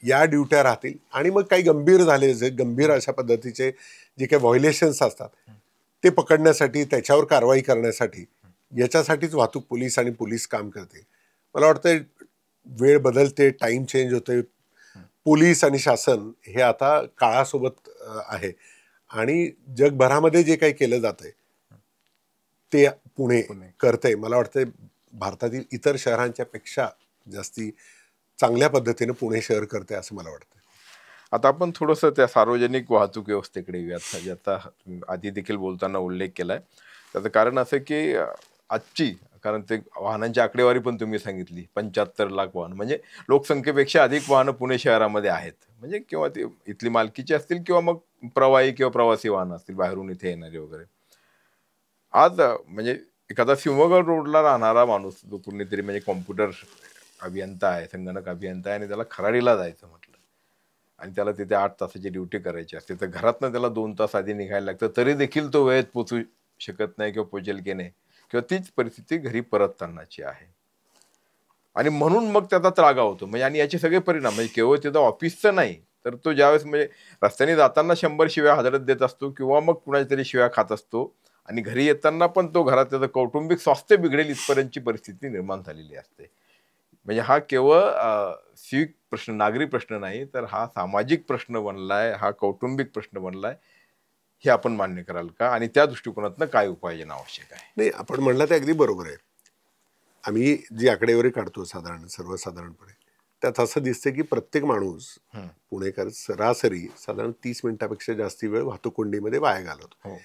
या ड्युट्या राहतील आणि मग काही गंभीर झाले, जे गंभीर अशा पद्धतीचे जे काही व्हायोलेशन्स असतात ते पकडण्यासाठी, त्याच्यावर कारवाई करण्यासाठी, याच्यासाठीच वाहतूक पोलीस आणि पोलीस काम करते. मला वाटतं वेळ बदलते, टाइम चेंज होते, पोलीस आणि शासन हे आता काळासोबत आहे आणि जगभरामध्ये जे काही केलं जातंय ते पुणे करतंय. मला वाटतं भारतातील इतर शहरांच्या पेक्षा जास्ती चांगल्या पद्धतीने पुणे शहर करते असं मला वाटतं. आता आपण थोडंसं त्या सार्वजनिक वाहतूक व्यवस्थेकडे येऊयात, ज्याचा आधी देखील बोलताना उल्लेख केलाय. त्याचं कारण असं की आजची, कारण ते वाहनांची आकडेवारी पण तुम्ही सांगितली, 75 लाख वाहन, म्हणजे लोकसंख्येपेक्षा अधिक वाहनं पुणे शहरामध्ये आहेत. म्हणजे किंवा ते इथली मालकीची असतील किंवा मग प्रवाही किंवा प्रवासी वाहनं असतील बाहेरून इथे येणारे वगैरे. आज म्हणजे एखादा सिंहगड रोडला राहणारा माणूस जो कुणीतरी म्हणजे कॉम्प्युटर अभियंता आहे, संगणक अभियंता आहे, आणि त्याला खराडीला जायचं म्हटलं आणि त्याला तिथे 8 तासाची ड्युटी करायची असते, तर घरातनं त्याला 2 तास आधी निघायला लागतं, तरी देखील तो वेळेत पोचू शकत नाही किंवा पोचेल की नाही, किंवा तीच परिस्थिती घरी परततानाची आहे. आणि म्हणून मग त्याचा त्रागा होतो. म्हणजे आणि याचे सगळे परिणाम म्हणजे केवळ तिथं ऑफिसचं नाही, तर तो ज्यावेळेस म्हणजे रस्त्याने जाताना 100 शिव्या हादरत देत असतो किंवा मग कुणाच्या तरी शिव्या खात असतो, आणि घरी येताना पण तो घरात त्याचं कौटुंबिक स्वास्थ्य बिघडेल इथपर्यंतची परिस्थिती निर्माण झालेली असते. म्हणजे हा केवळ सिविक प्रश्न, नागरी प्रश्न नाही, तर हा सामाजिक प्रश्न बनलाय, हा कौटुंबिक प्रश्न बनलाय. हे आपण मान्य कराल का, आणि त्या दृष्टिकोनातनं काय उपाययोजना आवश्यक आहे? नाही, आपण म्हणलं ते अगदी बरोबर आहे. आम्ही जी आकडेवारी काढतो सर्वसाधारणपणे, त्यात असं दिसतं की प्रत्येक माणूस पुणेकर सरासरी साधारण 30 मिनिटापेक्षा जास्ती वेळ वाहतूक कोंडीमध्ये वाया घालवतो.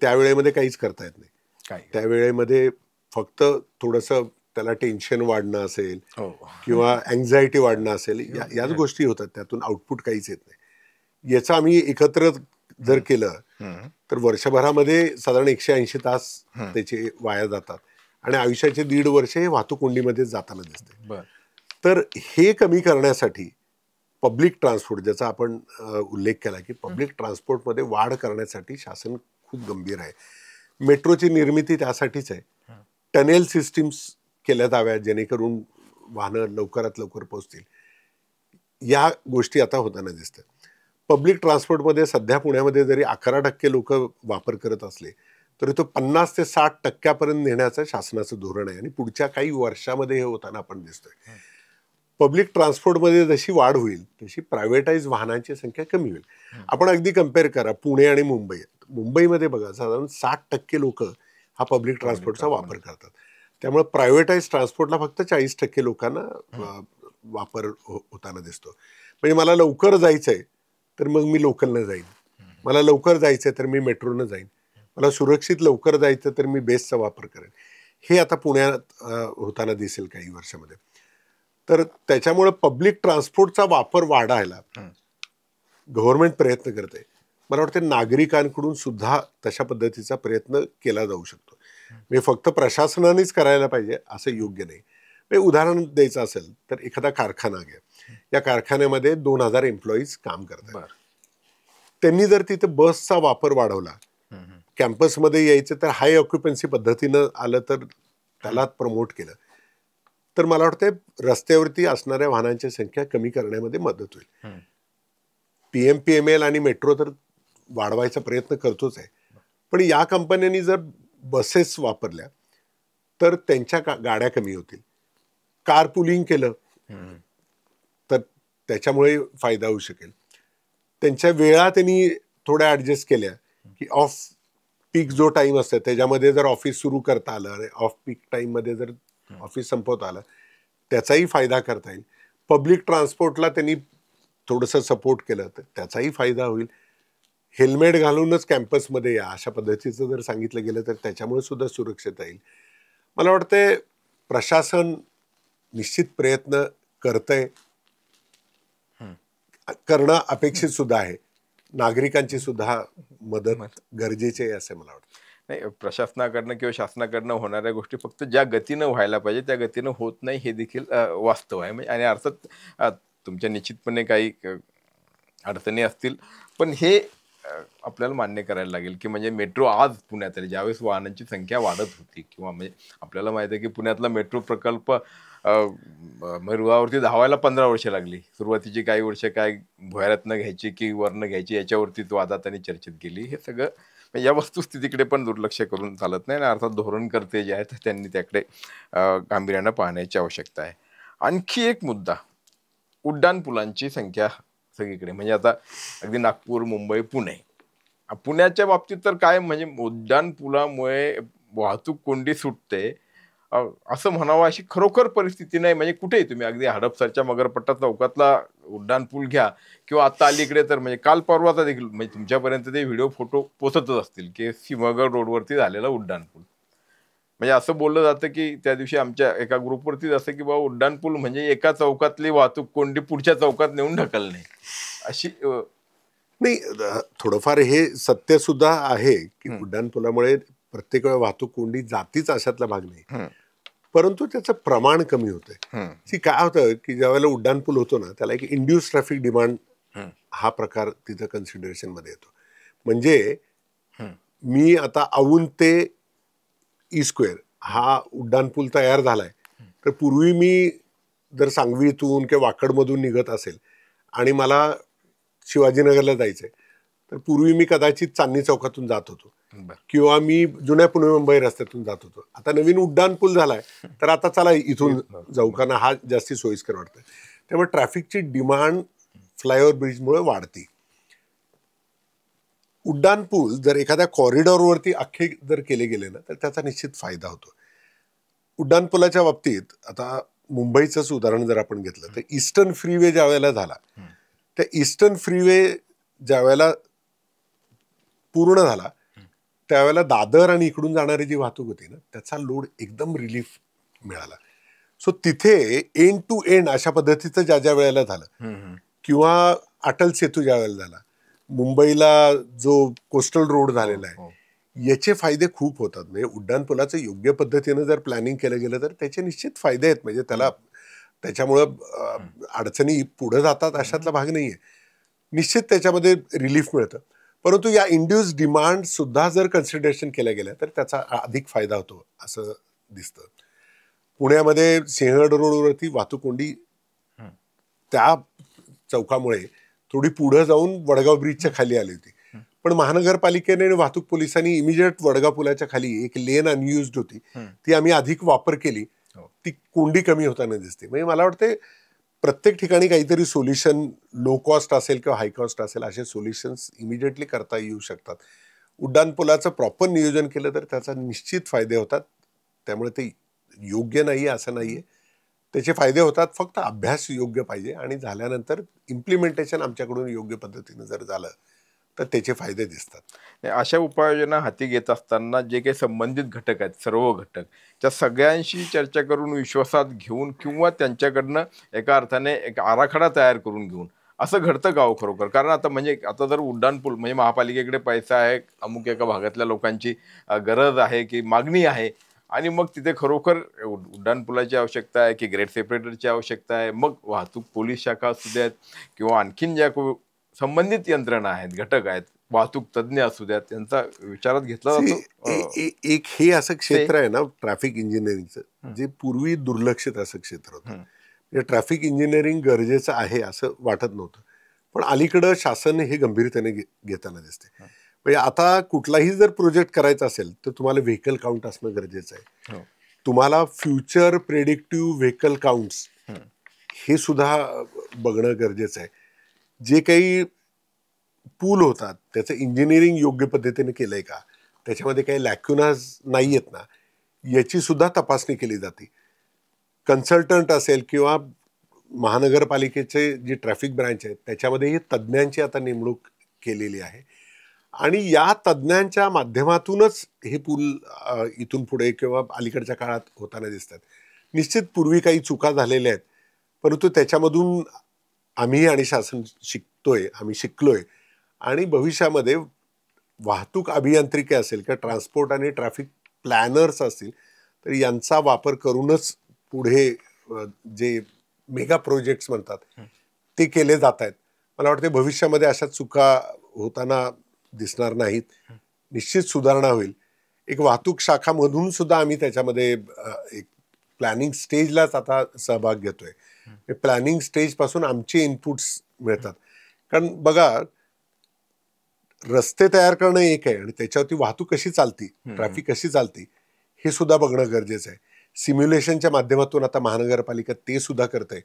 त्या वेळेमध्ये काहीच करता येत नाही. त्या वेळेमध्ये फक्त थोडंसं त्याला टेन्शन वाढणं असेल किंवा अँझायटी वाढणं असेल, याच गोष्टी होतात, त्यातून आउटपुट काहीच येत नाही. याचं आम्ही एकत्र जर केलं तर वर्षभरामध्ये साधारण 180 तास त्याचे वाया जातात आणि आयुष्याचे 1.5 वर्ष हे वाहतूक कोंडीमध्ये जाताना दिसते. तर हे कमी करण्यासाठी पब्लिक ट्रान्सपोर्ट, ज्याचा आपण उल्लेख केला की पब्लिक ट्रान्सपोर्टमध्ये वाढ करण्यासाठी शासन खूप गंभीर आहे. मेट्रोची निर्मिती त्यासाठीच आहे. टनेल सिस्टीम्स केल्या जाव्यात जेणेकरून वाहनं लवकरात लवकर पोहोचतील. या गोष्टी आता होताना दिसतात. पब्लिक ट्रान्सपोर्टमध्ये सध्या पुण्यामध्ये जरी 11% लोक वापर करत असले तरी तो 50 ते 60% नेण्याचं शासनाचं धोरण आहे आणि पुढच्या काही वर्षामध्ये हे होताना आपण दिसतोय. पब्लिक ट्रान्सपोर्टमध्ये जशी वाढ होईल तशी प्रायव्हेटाईज वाहनांची संख्या कमी होईल. आपण अगदी कम्पेअर करा पुणे आणि मुंबई. मुंबईमध्ये बघा साधारण 60% लोक हा पब्लिक ट्रान्सपोर्टचा वापर करतात. त्यामुळे प्रायव्हेटाईज ट्रान्सपोर्टला फक्त 40% लोकांना वापर होताना दिसतो. म्हणजे मला लवकर जायचंय तर मग मी लोकलनं जाईन, मला लवकर जायचंय तर मी मेट्रोनं जाईन, मला सुरक्षित लवकर जायचं तर मी बेसचा वापर करेन. हे आता पुण्यात होताना दिसेल काही वर्षामध्ये. तर त्याच्यामुळे पब्लिक ट्रान्सपोर्टचा वापर वाढायला गव्हर्नमेंट प्रयत्न करते. मला वाटतं नागरिकांकडून सुद्धा तशा पद्धतीचा प्रयत्न केला जाऊ शकतो. म्हणजे फक्त प्रशासनानेच करायला पाहिजे असं योग्य नाही. उदाहरण द्यायचं असेल तर एखादा कारखाना घ्या. या कारखान्यामध्ये 2000 एम्प्लॉईज काम करतात. त्यांनी जर तिथे बसचा वापर वाढवला, कॅम्पसमध्ये यायचं तर हाय ऑक्युपन्सी पद्धतीनं आलं तर त्याला प्रमोट केलं, तर मला वाटतं रस्त्यावरती असणाऱ्या वाहनांची संख्या कमी करण्यामध्ये मदत होईल. PMPML आणि मेट्रो तर वाढवायचा प्रयत्न करतोच आहे, पण या कंपन्यांनी जर बसेस वापरल्या तर त्यांच्या गाड्या कमी होतील. कार पुलिंग केलं तर त्याच्यामुळे फायदा होऊ शकेल. त्यांच्या वेळा त्यांनी थोड्या ॲडजस्ट केल्या की ऑफ पीक जो टाईम असतो त्याच्यामध्ये जर ऑफिस सुरू करता आलं आणि ऑफ पीक टाईममध्ये जर ऑफिस संपवता आलं त्याचाही फायदा करता येईल. पब्लिक ट्रान्सपोर्टला त्यांनी थोडंसं सपोर्ट केलं तर त्याचाही फायदा होईल. हेल्मेट घालूनच कॅम्पसमध्ये या अशा पद्धतीचं जर सांगितलं गेलं तर त्याच्यामुळे सुद्धा सुरक्षितता येईल. मला वाटतं प्रशासन निश्चित प्रयत्न करतंय, करणं अपेक्षित सुद्धा आहे. नागरिकांची सुद्धा मदत गरजेची आहे असं मला वाटतं. नाही, प्रशासनाकडनं किंवा शासनाकडनं होणाऱ्या गोष्टी फक्त ज्या गतीनं व्हायला पाहिजे त्या गतीनं होत नाही हे देखील वास्तव आहे. म्हणजे आणि अर्थात तुमच्या निश्चितपणे काही अडचणी असतील, पण हे आपल्याला मान्य करायला लागेल की म्हणजे मेट्रो आज पुण्यात आली ज्यावेळेस वाहनांची संख्या वाढत होती, किंवा म्हणजे आपल्याला माहिती आहे की पुण्यातला मेट्रो प्रकल्प रुळावरती धावायला 15 वर्ष लागली. सुरुवातीची काही वर्ष काय भुयारातनं घ्यायची की वरनं घ्यायची याच्यावरतीच वादात आणि चर्चेत गेली. हे सगळं म्हणजे या वस्तुस्थितीकडे पण दुर्लक्ष करून चालत नाही, आणि अर्थात धोरणकर्ते जे आहेत त्यांनी त्याकडे गांभीर्यानं पाहण्याची आवश्यकता आहे. आणखी एक मुद्दा, उड्डाणपुलांची संख्या सगळीकडे. म्हणजे आता अगदी नागपूर, मुंबई, पुणे, पुण्याच्या बाबतीत तर काय म्हणजे उड्डाणपुलामुळे वाहतूक कोंडी सुटते असं म्हणावं अशी खरोखर परिस्थिती नाही. म्हणजे कुठेही तुम्ही अगदी हडपसरच्या मगरपट्टा चौकातला उड्डाणपूल घ्या, किंवा आता अलीकडे तर म्हणजे काल परवाचा देखील म्हणजे तुमच्यापर्यंत ते व्हिडिओ फोटो पोचतच असतील की सिंहगड रोडवरती झालेला उड्डाणपूल. म्हणजे असं बोललं जातं की त्या दिवशी आमच्या एका ग्रुपवरती असं की बाबा उड्डाणपूल म्हणजे एका चौकातली वाहतूक कोंडी पुढच्या चौकात नेऊन ढकलणे अशी नाही, थोडंफार हे सत्य सुद्धा आहे की उड्डाणपुलामुळे प्रत्येक वेळा वाहतूक कोंडी जातीच अशातला भाग नाही, परंतु त्याचं प्रमाण कमी होतंय. काय होतं की ज्यावेळेला उड्डाणपूल होतो ना त्याला एक इंड्यूस ट्रॅफिक डिमांड हा प्रकार तिथं कन्सिडरेशन मध्ये येतो. म्हणजे मी आता औंध ते ई स्क्वेअर हा उड्डाणपूल तयार झालाय, तर पूर्वी मी जर सांगवीतून किंवा वाकडमधून निघत असेल आणि मला शिवाजीनगरला जायचंय, तर पूर्वी मी कदाचित चांदणी चौकातून जात होतो किंवा मी जुन्या पुणे मुंबई रस्त्यातून जात होतो. आता नवीन उड्डाणपूल झालाय तर आता चला इथून जाऊ, कारण हा जास्ती सोयीस्कर वाटतोय. त्यामुळे ट्रॅफिकची डिमांड फ्लायओव्हर ब्रिजमुळे वाढते. उड्डाणपूल जर एखाद्या कॉरिडॉरवरती अख्खे जर केले गेले ना तर त्याचा निश्चित फायदा होतो. उड्डाणपुलाच्या बाबतीत आता मुंबईचंच उदाहरण जर आपण घेतलं तर ईस्टर्न फ्रीवे ज्या वेळेला झाला, त्या ईस्टर्न फ्रीवे ज्या वेळेला पूर्ण झाला त्यावेळेला दादर आणि इकडून जाणारी जी वाहतूक होती ना त्याचा लोड एकदम रिलीफ मिळाला. सो तिथे एंड टू एंड अशा पद्धतीचं ज्या ज्या वेळेला झालं, किंवा अटल सेतू ज्या वेळेला झाला, मुंबईला जो कोस्टल रोड झालेला आहे, याचे फायदे खूप होतात. म्हणजे उड्डाणपुलाचं योग्य पद्धतीनं जर प्लॅनिंग केलं गेलं तर त्याचे निश्चित फायदे आहेत. म्हणजे त्याच्यामुळं अडचणी पुढे जातात अशातला भाग नाहीये, निश्चित त्याच्यामध्ये रिलीफ मिळतं. परंतु या इंड्यूस डिमांड सुद्धा जर कन्सिडरेशन केल्या गेल्या तर त्याचा अधिक फायदा होतो असं दिसतं. पुण्यामध्ये सिंहगड रोडवरती वाहतूक कोंडी त्या चौकामुळे थोडी पुढे जाऊन वडगाव ब्रिजच्या खाली आली होती, पण महानगरपालिकेने आणि वाहतूक पोलिसांनी इमिजिएट वडगाव पुलाच्या खाली एक लेन अनयुज्ड होती, ती आम्ही अधिक वापर केली, ती कोंडी कमी होताना दिसते. म्हणजे मला वाटते प्रत्येक ठिकाणी काहीतरी सोल्युशन, लो कॉस्ट असेल किंवा हाय कॉस्ट असेल, असे सोल्युशन्स इमिडिएटली करता येऊ शकतात. उड्डाणपुलाचं प्रॉपर नियोजन केलं तर त्याचा निश्चित फायदे होतात. त्यामुळे ते योग्य नाही असं नाहीये, त्याचे फायदे होतात. फक्त अभ्यास योग्य पाहिजे आणि झाल्यानंतर इम्प्लिमेंटेशन आमच्याकडून योग्य पद्धतीनं जर झालं तर त्याचे फायदे दिसतात. अशा उपाययोजना हाती घेत असताना जे काही संबंधित घटक आहेत, सर्व घटक, त्या सगळ्यांशी चर्चा करून विश्वासात घेऊन किंवा त्यांच्याकडनं एका अर्थाने एक आराखडा तयार करून घेऊन असं घडतं का हो खरोखर? कारण आता म्हणजे आता जर उड्डाणपूल म्हणजे महापालिकेकडे पैसा आहे, अमुक एका भागातल्या लोकांची गरज आहे की मागणी आहे, आणि मग तिथे खरोखर उड्डाणपुलाची आवश्यकता आहे की ग्रेड सेपरेटरची आवश्यकता आहे, मग वाहतूक पोलीस शाखा असू द्यात किंवा आणखीन ज्या संबंधित यंत्रणा आहेत, घटक आहेत, वाहतूक तज्ज्ञ असू द्यात, त्यांचा विचारात घेतला जातो. एक हे असं क्षेत्र आहे ना ट्रॅफिक इंजिनिअरिंगचं, जे पूर्वी दुर्लक्षित असं क्षेत्र होतं. ट्रॅफिक इंजिनिअरिंग गरजेचं आहे असं वाटत नव्हतं, पण अलीकडं शासन हे गंभीरतेने घेताना दिसते. म्हणजे आता कुठलाही जर प्रोजेक्ट करायचा असेल तर तुम्हाला व्हेकल काउंट असणं गरजेचं आहे. तुम्हाला फ्युचर प्रेडिक्टिव्ह व्हेकल काउंट्स हे सुद्धा बघणं गरजेचं आहे. जे काही पूल होतात त्याचं इंजिनिअरिंग योग्य पद्धतीने केलंय का, त्याच्यामध्ये काही लॅक्युनाज नाही आहेत ना, याची सुद्धा तपासणी केली जाते. कन्सल्टंट असेल किंवा महानगरपालिकेचे जी ट्रॅफिक ब्रँच आहेत त्याच्यामध्ये तज्ज्ञांची आता नेमणूक केलेली आहे, आणि या तज्ज्ञांच्या माध्यमातूनच हे पूल इथून पुढे किंवा अलीकडच्या काळात होताना दिसतात. निश्चित पूर्वी काही चुका झालेल्या आहेत, परंतु त्याच्यामधून आम्ही आणि शासन आम्ही शिकलोय, आणि भविष्यामध्ये वाहतूक अभियांत्रिकी असेल किंवा ट्रान्सपोर्ट आणि ट्रॅफिक प्लॅनर्स असतील, तर यांचा वापर करूनच पुढे जे मेगा प्रोजेक्ट्स म्हणतात ते केले जात आहेत. मला वाटते भविष्यामध्ये अशा चुका होताना दिसणार नाहीत. निश्चित सुधारणा होईल. एक वाहतूक शाखामधून सुद्धा आम्ही त्याच्यामध्ये एक प्लॅनिंग स्टेजलाच आता सहभाग घेतोय. प्लॅनिंग स्टेजपासून आमचे इनपुट्स मिळतात. कारण बघा, रस्ते तयार करणं एक आहे आणि त्याच्यावरती वाहतूक कशी चालती, ट्रॅफिक कशी चालती हे सुद्धा बघणं गरजेचं आहे. सिम्युलेशनच्या माध्यमातून आता महानगरपालिका ते सुद्धा करते.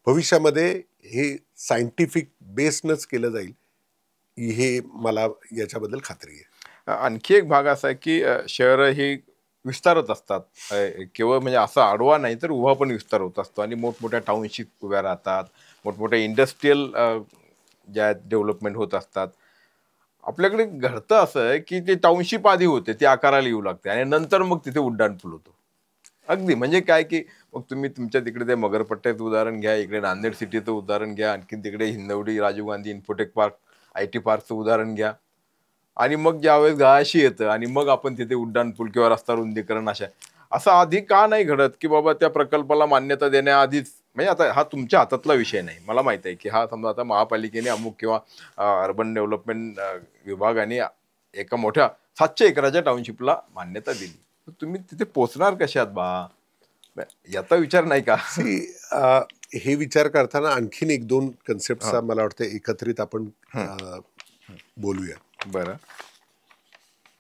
भविष्यामध्ये हे सायंटिफिक बेसनच केलं जाईल, हे मला याच्याबद्दल खात्री आहे. आणखी एक भाग असा आहे की शहरं ही विस्तारत असतात. केवळ म्हणजे असा आडवा नाही तर उभा पण विस्तार होत असतो आणि मोठमोठ्या टाउनशिप उभ्या राहतात, मोठमोठ्या इंडस्ट्रीयल ज्या डेव्हलपमेंट होत असतात. आपल्याकडे घडतं असं आहे की ते टाउनशिप आधी होते, ती आकाराला येऊ लागते आणि नंतर मग तिथे उड्डाणपूल होतो. अगदी म्हणजे काय की मग तुम्ही तुमच्या तिकडे ते मगरपट्ट्याचं उदाहरण घ्या, इकडे नांदेड सिटीचं उदाहरण घ्या, आणखी तिकडे Hinjewadi Rajiv Gandhi Infotech park IT पार्कचं उदाहरण घ्या. आणि मग ज्यावेळेस गाळाशी येतं आणि मग आपण तिथे उड्डाणपूल किंवा रस्ता रुंदीकरण असं आधी का नाही घडत की बाबा त्या प्रकल्पाला मान्यता देण्याआधीच. म्हणजे आता हा तुमच्या हातातला विषय नाही, मला माहित आहे की हा समजा आता महापालिकेने अमुक किंवा अर्बन डेव्हलपमेंट विभागाने एका मोठ्या 700 एकराच्या टाउनशिपला मान्यता दिली, तुम्ही तिथे पोहोचणार कशात बा, याचा विचार नाही का? हे विचार करताना आणखीन एक दोन कन्सेप्टचा मला वाटतं एकत्रित आपण बोलूया. बरं.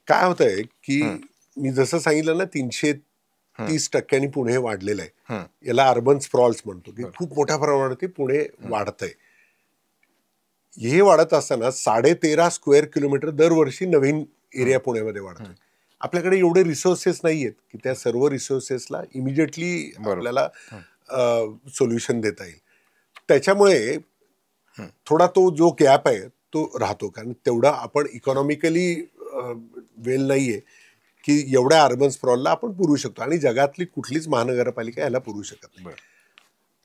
काय होतंय की मी जसं सांगितलं ना, 330% पुणे वाढलेलं आहे. याला अर्बन स्प्रॉल्स म्हणतो की खूप मोठ्या प्रमाणात पुणे वाढतंय. हे वाढत असताना 13.5 स्क्वेअर किलोमीटर दरवर्षी नवीन एरिया पुण्यामध्ये वाढतोय. आपल्याकडे एवढे रिसोर्सेस नाहीयेत की त्या सर्व रिसोर्सेसला इमिजिएटली आपल्याला सोल्युशन देता येईल. त्याच्यामुळे थोडा तो जो गॅप आहे तो राहतो. कारण तेवढा आपण इकॉनॉमिकली वेल नाहीये की एवढ्या अर्बन स्प्रॉलला आपण पुरू शकतो आणि जगातली कुठलीच महानगरपालिका याला पुरू शकत नाही.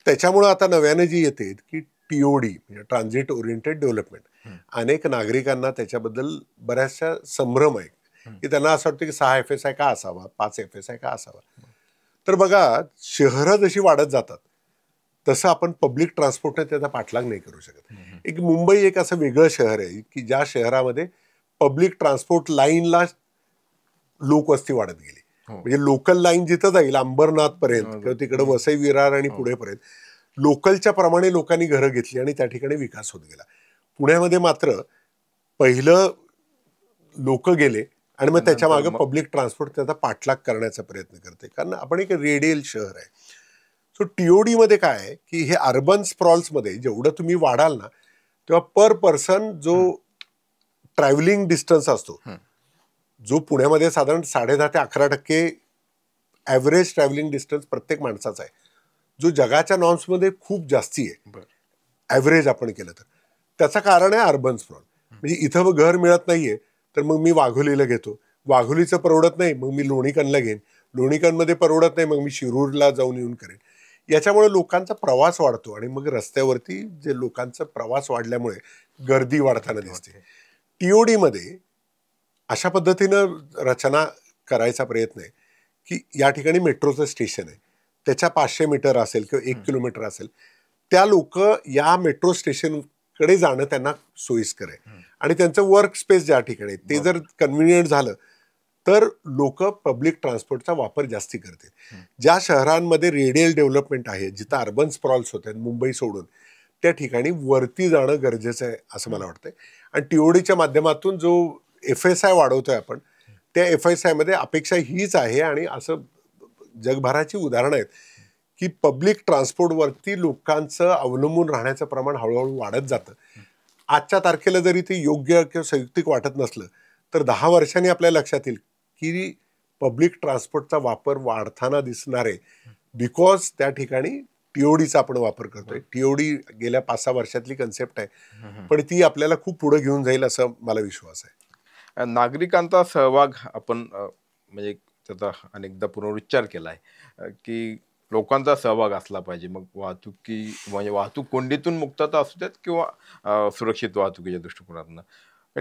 त्याच्यामुळे आता नव्याने जी येते की TOD म्हणजे ट्रान्झिट ओरिएंटेड डेव्हलपमेंट, अनेक नागरिकांना त्याच्याबद्दल बऱ्याचशा संभ्रम आहे की त्यांना असं वाटतं की 6 FSI का असावा, 5 FSI का असावा. तर बघा, शहरं जशी वाढत जातात तसं आपण पब्लिक ट्रान्सपोर्टने त्याचा पाठलाग नाही करू शकत. एक मुंबई एक असं वेगळं शहर आहे की ज्या शहरामध्ये पब्लिक ट्रान्सपोर्ट लाईनला लोकवस्ती वाढत गेली. म्हणजे लोकल लाईन जिथं जाईल अंबरनाथ पर्यंत किंवा तिकडे वसई विरार आणि पुढे पर्यंत लोकलच्या प्रमाणे लोकांनी घरं घेतली आणि त्या ठिकाणी विकास होत गेला. पुण्यामध्ये मात्र पहिलं लोक गेले आणि मग त्याच्या मागे पब्लिक ट्रान्सपोर्ट त्याचा पाठलाग करण्याचा प्रयत्न करते, कारण आपण एक रेडियल शहर आहे. सो TOD मध्ये काय आहे की हे अर्बन स्प्रॉल्समध्ये जेवढं तुम्ही वाढाल ना, तेव्हा पर पर्सन जो ट्रॅव्हलिंग डिस्टन्स असतो, जो पुण्यामध्ये साधारण 10.5 ते 11% ॲव्हरेज ट्रॅव्हलिंग डिस्टन्स प्रत्येक माणसाचा आहे, जो जगाच्या नॉर्म्समध्ये खूप जास्ती आहे ॲव्हरेज आपण केलं तर. त्याचं कारण आहे अर्बन स्प्रॉल. म्हणजे इथं घर मिळत नाहीये तर मग मी वाघोलीला घेतो, वाघोलीचं परवडत नाही मग मी लोणीकनला घेईन, लोणीकनमध्ये परवडत नाही मग मी शिरूरला जाऊन येऊन करेन. याच्यामुळे लोकांचा प्रवास वाढतो आणि मग रस्त्यावरती जे लोकांचा प्रवास वाढल्यामुळे गर्दी वाढताना दिसते. TOD मध्ये अशा पद्धतीनं रचना करायचा प्रयत्न आहे की या ठिकाणी मेट्रोचं स्टेशन आहे, त्याच्या 500 मीटर असेल किंवा 1 किलोमीटर असेल, त्या लोक या मेट्रो स्टेशनकडे जाणं त्यांना सोयीस्कर आहे आणि त्यांचं वर्क स्पेस ज्या ठिकाणी ते जर कन्व्हिनियंट झालं तर लोक पब्लिक ट्रान्सपोर्टचा वापर जास्ती करतील. ज्या शहरांमध्ये रेडियल डेव्हलपमेंट आहे, जिथं अर्बन स्प्रॉल्स होत आहेत मुंबई सोडून, त्या ठिकाणी वरती जाणं गरजेचं आहे असं मला वाटतंय. आणि TODच्या माध्यमातून जो FSI वाढवतोय आपण, त्या FSI मध्ये अपेक्षा हीच आहे आणि असं जगभराची उदाहरणं आहेत की पब्लिक ट्रान्सपोर्टवरती लोकांचं अवलंबून राहण्याचं प्रमाण हळूहळू वाढत जातं. आजच्या तारखेला जरी ते योग्य किंवा संयुक्तिक वाटत नसलं तर 10 वर्षांनी आपल्या लक्षात येईल की पब्लिक ट्रान्सपोर्टचा वापर वाढताना दिसणार आहे, बिकॉज त्या ठिकाणी TODचा आपण वापर करतोय. TOD गेल्या 5-6 वर्षातली कन्सेप्ट आहे, पण ती आपल्याला खूप पुढे घेऊन जाईल असं मला विश्वास आहे. नागरिकांचा सहभाग आपण म्हणजे त्याचा अनेकदा पुनरुच्चार केला आहे की लोकांचा सहभाग असला पाहिजे. मग म्हणजे वाहतूक कोंडीतून मुक्तता असू देत किंवा सुरक्षित वाहतुकीच्या दृष्टिकोनातून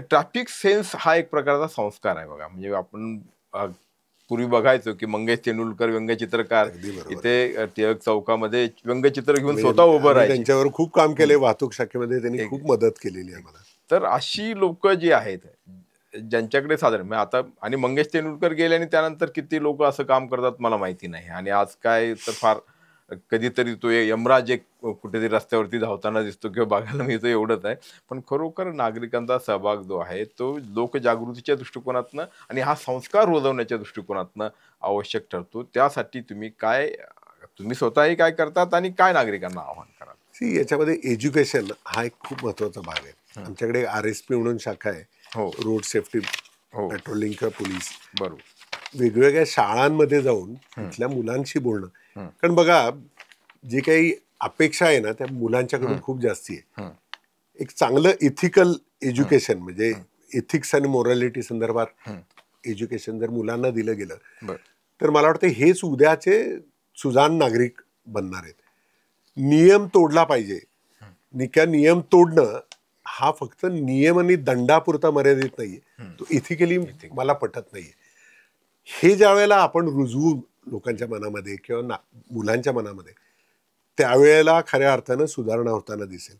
ट्रॅफिक सेन्स हा एक प्रकारचा संस्कार आहे बघा. म्हणजे आपण पूर्वी बघायचो की मंगेश तेंडुलकर व्यंगचित्रकार अगदी बरोबर. इथे टिळक चौकामध्ये व्यंगचित्र घेऊन म्हणजे स्वतः उभं आम्ही राहायचे. त्यांच्यावर खूप काम केले, वाहतूक शाखेमध्ये त्यांनी खूप मदत केलेली आहे मला. तर अशी लोक जी आहेत ज्यांच्याकडे साधारण म्हणजे आता, आणि मंगेश तेंडुलकर गेले आणि त्यानंतर किती लोक असं काम करतात मला माहिती नाही. आणि आज काय तर फार कधीतरी तो यमराज एक कुठेतरी रस्त्यावरती धावताना दिसतो किंवा बघायला मिळतो, एवढंच आहे. पण खरोखर नागरिकांचा सहभाग जो आहे तो लोकजागृतीच्या दृष्टिकोनातनं आणि हा संस्कार रुजवण्याच्या दृष्टिकोनातनं आवश्यक ठरतो. त्यासाठी तुम्ही स्वतःही काय करतात आणि काय नागरिकांना आवाहन कराल? याच्यामध्ये एज्युकेशन हा एक खूप महत्वाचा भाग आहे. आमच्याकडे RSP म्हणून शाखा आहे, हो रोड सेफ्टी हो पेट्रोलिंग किंवा पोलीस. बरोबर. वेगवेगळ्या शाळांमध्ये जाऊन तिथल्या मुलांशी बोलणं, कारण बघा जी काही अपेक्षा आहे ना त्या मुलांच्याकडून खूप जास्ती आहे. एक चांगलं इथिकल एज्युकेशन म्हणजे एथिक्स आणि मोरॅलिटी संदर्भात एज्युकेशन जर मुलांना दिलं गेलं तर मला वाटतं हेच उद्याचे सुजाण नागरिक बनणार आहेत. नियम तोडला पाहिजे. नियम तोडणं हा फक्त नियम आणि दंडापुरता मर्यादित नाहीये, तो इथिकली मला पटत नाहीये. हे ज्या वेळेला आपण रुजवू लोकांच्या मनामध्ये किंवा मुलांच्या मनामध्ये, त्यावेळेला खऱ्या अर्थानं सुधारणा होताना दिसेल.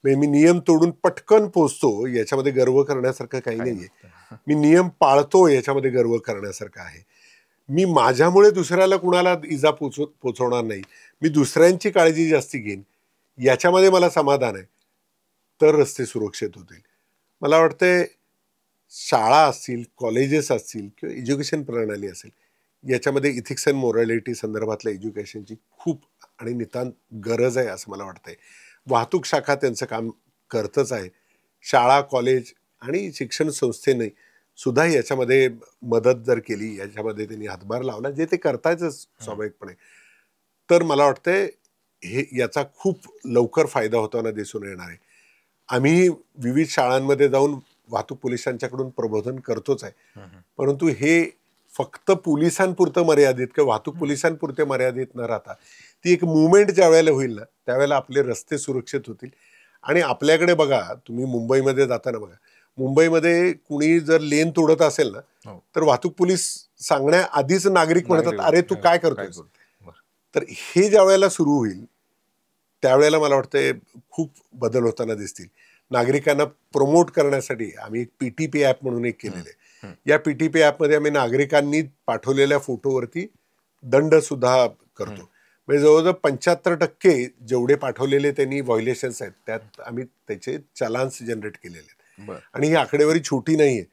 म्हणजे मी नियम तोडून पटकन पोचतो याच्यामध्ये गर्व करण्यासारखं काही नाहीये. मी नियम पाळतो याच्यामध्ये गर्व करण्यासारखं आहे. मी माझ्यामुळे दुसऱ्याला कुणाला इजा पोचवणार नाही, मी दुसऱ्यांची काळजी जास्ती घेईन, याच्यामध्ये मला समाधान आहे. तर रस्ते सुरक्षित होतील. मला वाटतंय शाळा असतील, कॉलेजेस असतील किंवा एज्युकेशन प्रणाली असेल, याच्यामध्ये इथिक्स अँड मोरॅलिटी संदर्भातल्या एज्युकेशनची खूप आणि नितांत गरज आहे असं मला वाटतंय. वाहतूक शाखा त्यांचं काम करतच आहे. शाळा, कॉलेज आणि शिक्षण संस्थेने सुद्धा याच्यामध्ये मदत जर केली, याच्यामध्ये त्यांनी हातभार लावला, जे ते करतायच स्वाभाविकपणे, तर मला वाटतंय याचा खूप लवकर फायदा होताना दिसून येणार आहे. आम्ही विविध शाळांमध्ये जाऊन वाहतूक पोलिसांच्याकडून प्रबोधन करतोच आहे, परंतु हे फक्त पोलिसांपुरतं मर्यादित किंवा वाहतूक पोलिसांपुरते मर्यादित न राहता ती एक मुवमेंट ज्या वेळेला होईल ना त्यावेळेला आपले रस्ते सुरक्षित होतील. आणि आपल्याकडे बघा, तुम्ही मुंबईमध्ये जाताना बघा, मुंबईमध्ये कुणी जर लेन तोडत असेल ना तर वाहतूक पोलीस सांगण्याआधीच नागरिक म्हणतात, अरे तू काय करतोस. तर हे ज्या वेळेला सुरू होईल त्यावेळेला मला वाटतं खूप बदल होताना दिसतील. नागरिकांना प्रमोट करण्यासाठी आम्ही एक PTP ॲप म्हणून एक केलेलं आहे. या PTP ॲपमध्ये आम्ही नागरिकांनी पाठवलेल्या फोटोवरती दंड सुद्धा करतो. म्हणजे जवळजवळ 75% जेवढे पाठवलेले त्यांनी व्हायोलेशन्स आहेत त्यात आम्ही त्याचे चलान्स जनरेट केलेले आहेत. आणि ही आकडेवारी छोटी नाहीये.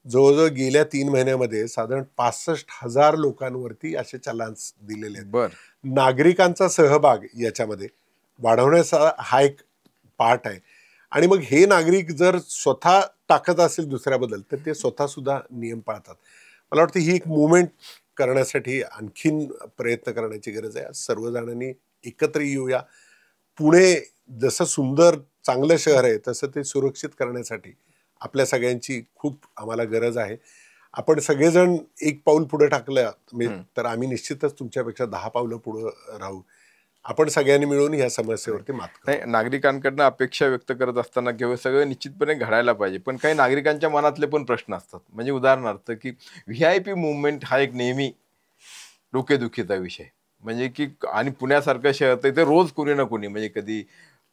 जवळजवळ गेल्या 3 महिन्यामध्ये साधारण 65,000 लोकांवरती असे चलान्स दिलेले आहेत. नागरिकांचा सहभाग याच्यामध्ये वाढवण्याचा हा एक पार्ट आहे. आणि मग हे नागरिक जर स्वतः टाकत असेल दुसऱ्याबद्दल तर ते स्वतः सुद्धा नियम पाळतात. मला वाटतं ही एक मुवमेंट करण्यासाठी आणखीन प्रयत्न करण्याची गरज आहे. सर्वजणांनी एकत्र येऊया. पुणे जसं सुंदर चांगलं शहर आहे तसं ते सुरक्षित करण्यासाठी आपल्या सगळ्यांची खूप आम्हाला गरज आहे. आपण सगळेजण एक पाऊल पुढे टाकलं तर आम्ही निश्चितच तुमच्यापेक्षा 10 पावलं पुढे राहू. आपण सगळ्यांनी मिळून या समस्येवरती मात करू. नाही, नागरिकांकडनं अपेक्षा व्यक्त करत असताना किंवा सगळं निश्चितपणे घडायला पाहिजे, पण काही नागरिकांच्या मनातले पण प्रश्न असतात. म्हणजे उदाहरणार्थ की VIP मुवमेंट हा एक नेहमी डोकेदुखीचा विषय. म्हणजे की आणि पुण्यासारखं शहर तर इथे रोज कोणी ना कोणी, म्हणजे कधी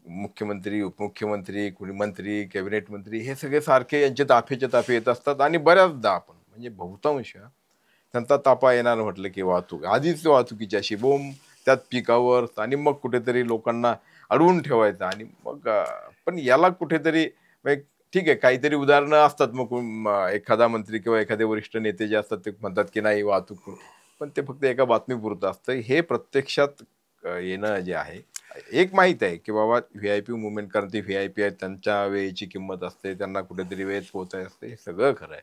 मुख्यमंत्री, उपमुख्यमंत्री, कोणी मंत्री, कॅबिनेट मंत्री, हे सगळे सारखे यांचे ताफे येत असतात. आणि बऱ्याचदा आपण म्हणजे बहुतांश त्यांचा तापा येणार म्हटलं की वाहतूक, आधीच वाहतुकीची अशी बोंब, त्यात पिकावर, आणि मग कुठेतरी लोकांना अडवून ठेवायचं. आणि मग पण याला कुठेतरी ठीक आहे, काहीतरी उदाहरणं असतात. मग एखादा मंत्री किंवा एखादे वरिष्ठ नेते जे असतात ते म्हणतात की नाही वाहतूक, पण ते फक्त एका बातमीपुरतं असतं. हे प्रत्यक्षात येणं जे आहे, एक माहीत आहे की बाबा VIP मुवमेंट कारण ते VIP आहेत, त्यांच्या वेळेची किंमत असते, त्यांना कुठेतरी वेळेत पोहोचायचं असते, हे सगळं खरं आहे.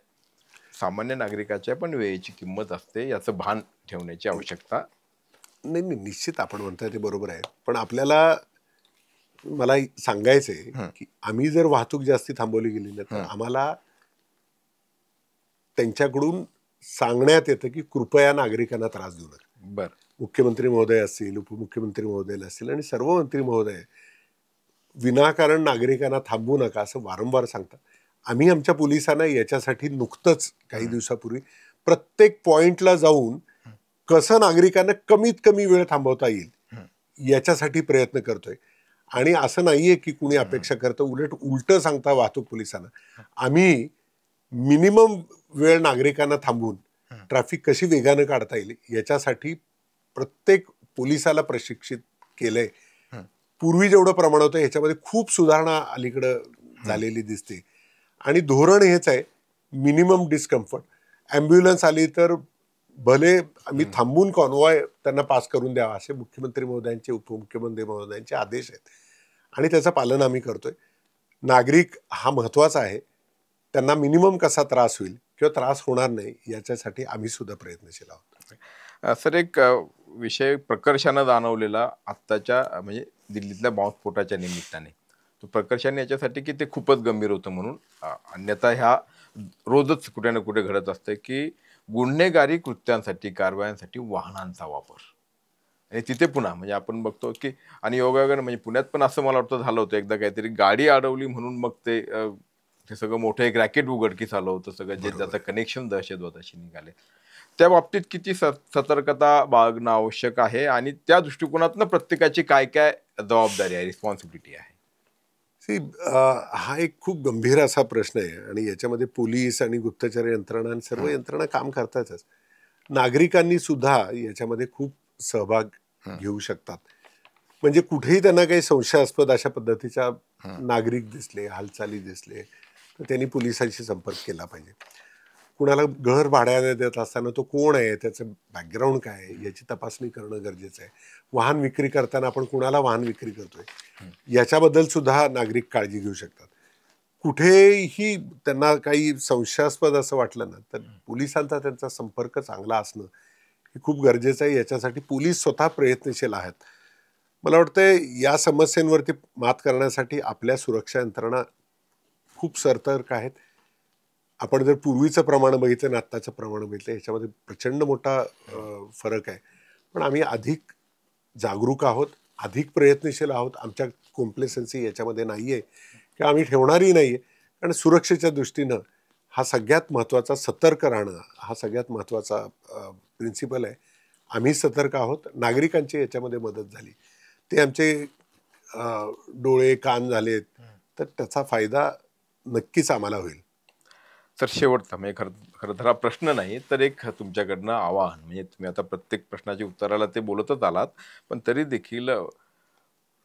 सामान्य नागरिकाच्या पण वेळेची किंमत असते, याचं भान ठेवण्याची आवश्यकता. नाही, निश्चित आपण म्हणताय ते बरोबर आहे. पण आपल्याला मला सांगायचंय की आम्ही जर वाहतूक जास्ती थांबवली गेली ना तर आम्हाला त्यांच्याकडून सांगण्यात येतं की कृपया नागरिकांना त्रास देऊ नका. मुख्यमंत्री महोदय असतील, उपमुख्यमंत्री महोदय असतील आणि सर्व मंत्री महोदय विनाकारण नागरिकांना थांबवू नका असं वारंवार सांगतात. आम्ही आमच्या पोलिसांना याच्यासाठी नुकतंच काही दिवसापूर्वी प्रत्येक पॉइंटला जाऊन कसं नागरिकांना कमीत कमी वेळ थांबवता येईल याच्यासाठी प्रयत्न करतोय. आणि असं नाहीये की कुणी अपेक्षा करतं, उलट सांगता वाहतूक पोलिसांना आम्ही मिनिमम वेळ नागरिकांना थांबवून ट्रॅफिक कशी वेगानं काढता येईल याच्यासाठी प्रत्येक पोलिसाला प्रशिक्षित केलंय. पूर्वी जेवढं प्रमाण होतं ह्याच्यामध्ये खूप सुधारणा अलीकडं झालेली दिसते. आणि धोरण हेच आहे, मिनिमम डिस्कम्फर्ट. ॲम्ब्युलन्स आली तर भले आम्ही थांबून कॉन्वॉय त्यांना पास करून द्यावा असे मुख्यमंत्री महोदयांचे, उपमुख्यमंत्री महोदयांचे आदेश आहेत आणि त्याचं पालन आम्ही करतोय. नागरिक हा महत्त्वाचा आहे, त्यांना मिनिमम कसा त्रास होईल किंवा त्रास होणार नाही याच्यासाठी आम्ही सुद्धा प्रयत्नशील आहोत. सर, एक विषय प्रकर्षानं जाणवलेला आत्ताच्या म्हणजे दिल्लीतल्या बॉम्बस्फोटाच्या निमित्ताने, तो प्रकर्षाने याच्यासाठी की ते खूपच गंभीर होतं म्हणून, अन्यथा ह्या रोजच कुठे ना कुठे घडत असते की गुन्हेगारी कृत्यांसाठी, कारवायांसाठी वाहनांचा वापर. आणि तिथे पुन्हा म्हणजे आपण बघतो की, आणि योगायोगानं म्हणजे पुण्यात पण असं मला वाटतं झालं होतं एकदा, काहीतरी गाडी अडवली म्हणून मग ते सगळं मोठं एक रॅकेट उघडकीस आलं होतं सगळं, जे ज्याचं कनेक्शन दहशतवादाशी निघाले. त्या बाबतीत किती सतर्कता बाळगणं आवश्यक आहे आणि त्या दृष्टिकोनातनं प्रत्येकाची काय काय जबाबदारी आहे, रिस्पॉन्सिबिलिटी आहे? हा एक खूप गंभीर असा प्रश्न आहे आणि याच्यामध्ये पोलीस आणि गुप्तचर यंत्रणा आणि सर्व यंत्रणा काम करतातच. नागरिकांनी सुद्धा याच्यामध्ये खूप सहभाग घेऊ शकतात. म्हणजे कुठेही त्यांना काही संशयास्पद अशा पद्धतीच्या नागरिक दिसले, हालचाली दिसले तर त्यांनी पोलिसांशी संपर्क केला पाहिजे. कुणाला घर भाड्याने देत असताना तो कोण आहे, त्याचं बॅकग्राऊंड काय आहे याची तपासणी करणं गरजेचं आहे. वाहन विक्री करताना आपण कुणाला वाहन विक्री करतोय याच्याबद्दल सुद्धा नागरिक काळजी घेऊ शकतात. कुठेही त्यांना काही संशयास्पद असं वाटलं ना तर पोलिसांचा त्यांचा संपर्क चांगला असणं हे खूप गरजेचं आहे. याच्यासाठी पोलीस स्वतः प्रयत्नशील आहेत. मला वाटतं या समस्यांवरती मात करण्यासाठी आपल्या सुरक्षा यंत्रणा खूप सतर्क आहेत. आपण जर पूर्वीचं प्रमाण बघितलं आणि आत्ताचं प्रमाण बघितलं याच्यामध्ये प्रचंड मोठा फरक आहे. पण आम्ही अधिक जागरूक आहोत, अधिक प्रयत्नशील आहोत. आमच्या कॉम्प्लेसन्सी याच्यामध्ये नाही आहे किंवा आम्ही ठेवणारही नाही आहे. कारण सुरक्षेच्या दृष्टीनं हा सगळ्यात महत्त्वाचा, सतर्क राहणं हा सगळ्यात महत्त्वाचा प्रिन्सिपल आहे. आम्ही सतर्क आहोत. नागरिकांची याच्यामध्ये मदत झाली, ते आमचे डोळे कान झालेत तर त्याचा फायदा नक्कीच आम्हाला होईल. तर शेवटचा म्हणजे खरं तर हा प्रश्न नाही तर एक तुमच्याकडनं आवाहन, म्हणजे तुम्ही आता प्रत्येक प्रश्नाच्या उत्तराला ते बोलतच आलात, पण तरी देखील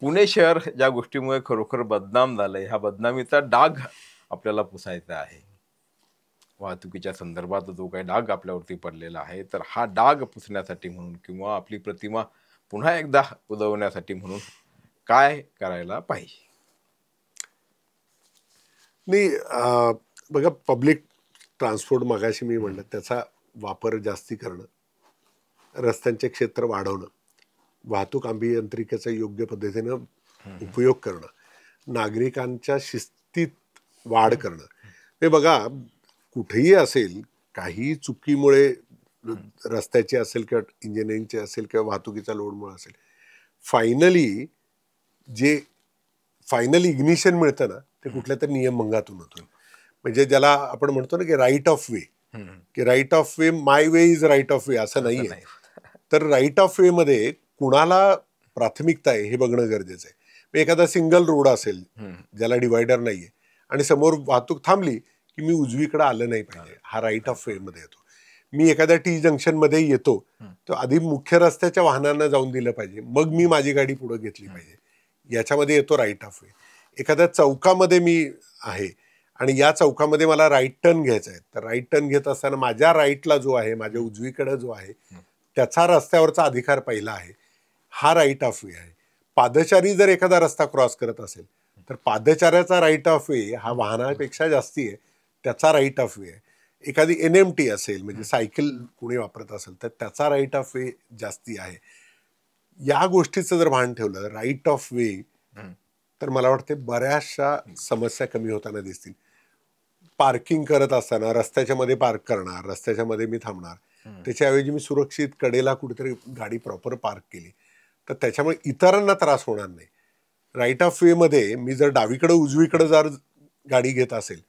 पुणे शहर ज्या गोष्टीमुळे खरोखर बदनाम झालंय, ह्या बदनामीचा डाग आपल्याला पुसायचा आहे. वाहतुकीच्या संदर्भात जो काही डाग आपल्यावरती पडलेला आहे, तर हा डाग पुसण्यासाठी म्हणून किंवा आपली प्रतिमा पुन्हा एकदा उजवण्यासाठी म्हणून काय करायला पाहिजे? नाही, बघा, पब्लिक ट्रान्सपोर्ट मगाशी मी म्हणलं त्याचा वापर जास्ती करणं, रस्त्यांचे क्षेत्र वाढवणं, वाहतूक अभियांत्रिकेचा योग्य पद्धतीनं उपयोग करणं, नागरिकांच्या शिस्तीत वाढ करणं. हे बघा, कुठेही असेल, काही चुकीमुळे रस्त्याची असेल किंवा इंजिनिअरिंगची असेल किंवा वाहतुकीचा लोडमुळे असेल, फायनल इग्निशन मिळतं ना ते कुठल्या तरी नियमभंगातून होतं. म्हणजे ज्याला आपण म्हणतो ना की राईट ऑफ वे, की right of way, my way is right of way, असं नाही आहे. तर राईट ऑफ वे मध्ये कुणाला प्राथमिकता आहे हे बघणं गरजेचं आहे. एखादा सिंगल रोड असेल ज्याला डिवायडर नाहीये आणि समोर वाहतूक थांबली की मी उजवीकडे आलं नाही पाहिजे, हा राईट ऑफ वे मध्ये येतो. मी एखाद्या टी जंक्शन मध्ये येतो तर आधी मुख्य रस्त्याच्या वाहनांना जाऊन दिलं पाहिजे, मग मी माझी गाडी पुढे घेतली पाहिजे, याच्यामध्ये येतो राईट ऑफ वे. एखाद्या चौकामध्ये मी आहे आणि या चौकामध्ये मला राईट टर्न घ्यायचा आहे, तर राईट टर्न घेत असताना माझ्या राईटला जो आहे, माझ्या उजवीकडे जो आहे त्याचा रस्त्यावरचा अधिकार पहिला आहे, हा राईट ऑफ वे आहे. पादचारी जर एखादा रस्ता क्रॉस करत असेल तर पादचाऱ्याचा राईट ऑफ वे हा वाहनापेक्षा जास्ती आहे, त्याचा राईट ऑफ वे आहे. एखादी NMT असेल, म्हणजे सायकल कोणी वापरत असेल तर त्याचा राईट ऑफ वे जास्ती आहे. या गोष्टीचं जर भान ठेवलं, राईट ऑफ वे, तर मला वाटते बऱ्याचशा समस्या कमी होताना दिसतील. पार्किंग करत असताना रस्त्याच्या मध्ये पार्क करणार, रस्त्याच्या मध्ये मी थांबणार, त्याच्याऐवजी मी सुरक्षित कडेला कुठेतरी गाडी प्रॉपर पार्क केली तर त्याच्यामुळे इतरांना त्रास होणार नाही. राईट ऑफ वे मध्ये मी जर डावीकडे उजवीकडे जर गाडी घेत असेल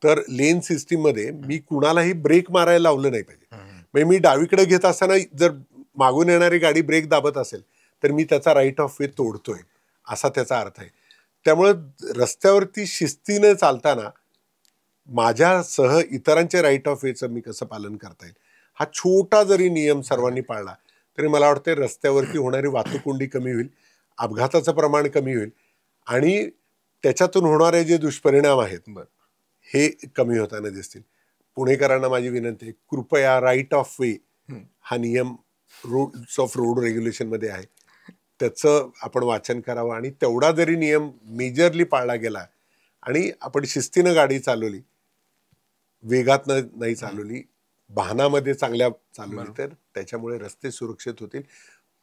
तर लेन सिस्टीममध्ये मी कुणालाही ब्रेक मारायला लावलं नाही पाहिजे. म्हणजे मी डावीकडे घेत असताना जर मागून येणारी गाडी ब्रेक दाबत असेल तर मी त्याचा राईट ऑफ वे तोडतोय, असा त्याचा अर्थ आहे. त्यामुळं रस्त्यावरती शिस्तीनं चालताना माझ्यासह इतरांचे राईट ऑफ वेचं मी कसं पालन करता येईल, हा छोटा जरी नियम सर्वांनी पाळला तरी मला वाटतं रस्त्यावरती होणारी वाहतूक कमी होईल, अपघाताचं प्रमाण कमी होईल आणि त्याच्यातून होणारे जे दुष्परिणाम आहेत हे कमी होताना दिसतील. पुणेकरांना माझी विनंती आहे, कृपया राईट ऑफ वे हा नियम रूल्स ऑफ रोड रेग्युलेशनमध्ये आहे, त्याचं आपण वाचन करावं आणि तेवढा जरी नियम मेजरली पाळला गेला आणि आपण शिस्तीनं गाडी चालवली, वेगात नाही चालवली, वाहनामध्ये चांगल्या चालवली, तर त्याच्यामुळे रस्ते सुरक्षित होतील.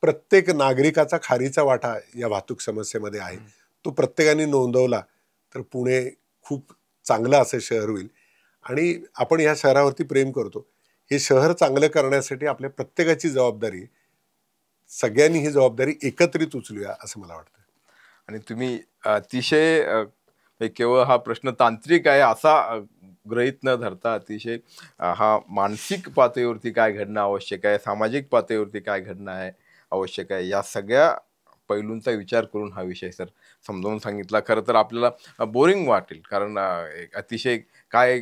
प्रत्येक नागरिकाचा खारीचा वाटा या वाहतूक समस्येमध्ये आहे, तो प्रत्येकाने नोंदवला तर पुणे खूप चांगलं असं शहर होईल. आणि आपण या शहरावरती प्रेम करतो, हे शहर चांगलं करण्यासाठी आपल्या प्रत्येकाची जबाबदारी, सगळ्यांनी ही जबाबदारी एकत्रित उचलूया असं मला वाटतं. आणि तुम्ही अतिशय केवळ हा प्रश्न तांत्रिक आहे असा गृहीत न धरता अतिशय हा मानसिक पातळीवरती काय घडणं आवश्यक आहे, सामाजिक पातळीवरती काय घडणं आहे आवश्यक आहे, या सगळ्या पैलूंचा विचार करून हा विषय सर समजावून सांगितला. खरं तर आपल्याला बोरिंग वाटेल, कारण अतिशय काय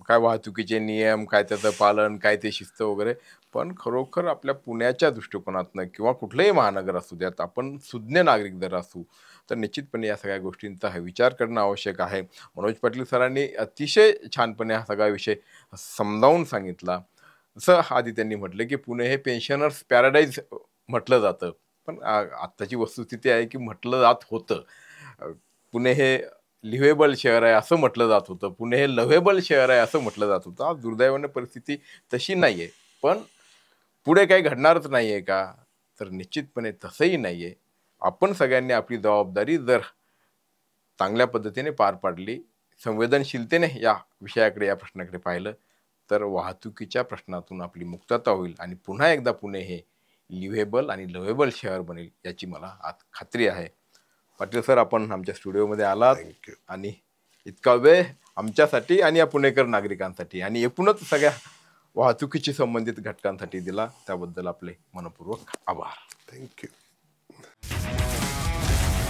काय वाहतुकीचे नियम, काय त्याचं पालन, काय ते शिस्त वगैरे, पण खरोखर आपल्या पुण्याच्या दृष्टिकोनातनं किंवा कुठलंही महानगर असू द्यात, आपण सुज्ञ नागरिक जर असू तर निश्चितपणे या सगळ्या गोष्टींचा विचार करणं आवश्यक आहे. मनोज पाटील सरांनी अतिशय छानपणे हा सगळा विषय समजावून सांगितला. जसं आधी त्यांनी म्हटलं की पुणे हे पेन्शनर्स पॅराडाईज म्हटलं जातं, पण आत्ताची वस्तुस्थिती आहे की म्हटलं जात होतं पुणे हे लिव्हेबल शहर आहे असं म्हटलं जात होतं, पुणे हे लव्हेबल शहर आहे असं म्हटलं जात होतं. आज दुर्दैवाने परिस्थिती तशी नाही आहे, पण पुढे काही घडणारच नाही आहे का, तर निश्चितपणे तसंही नाही आहे. आपण सगळ्यांनी आपली जबाबदारी जर चांगल्या पद्धतीने पार पाडली, संवेदनशीलतेने या विषयाकडे, या प्रश्नाकडे पाहिलं, तर वाहतुकीच्या प्रश्नातून आपली मुक्तता होईल आणि पुन्हा एकदा पुणे हे लिव्हेबल आणि लव्हेबल शहर बनेल याची मला आज खात्री आहे. पाटील सर, आपण आमच्या स्टुडिओमध्ये आलात आणि इतका वेळ आमच्यासाठी आणि या पुणेकर नागरिकांसाठी आणि एकूणच सगळ्या वाहतुकीशी संबंधित घटकांसाठी दिला, त्याबद्दल आपले मनपूर्वक आभार. थँक्यू.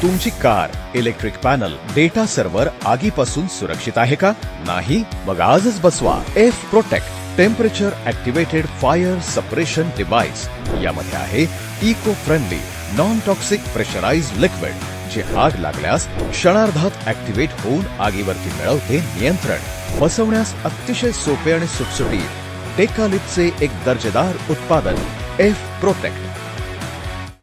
तुमची car, electric panel, data server आगीपासून सुरक्षित आहे का? नाही? मग आजच बसवा F protect temperature activated fire suppression device. यामध्ये आहे eco friendly non toxic pressurised liquid, जे आग लागल्यास क्षणार्धात ऍक्टिव्हेट होऊन आगीवरती मिळवते नियंत्रण. बसवण्यास अतिशय सोपे आणि सुटसुटीत टेकालिपचे एक दर्जेदार उत्पादन एफ प्रोटेक्ट.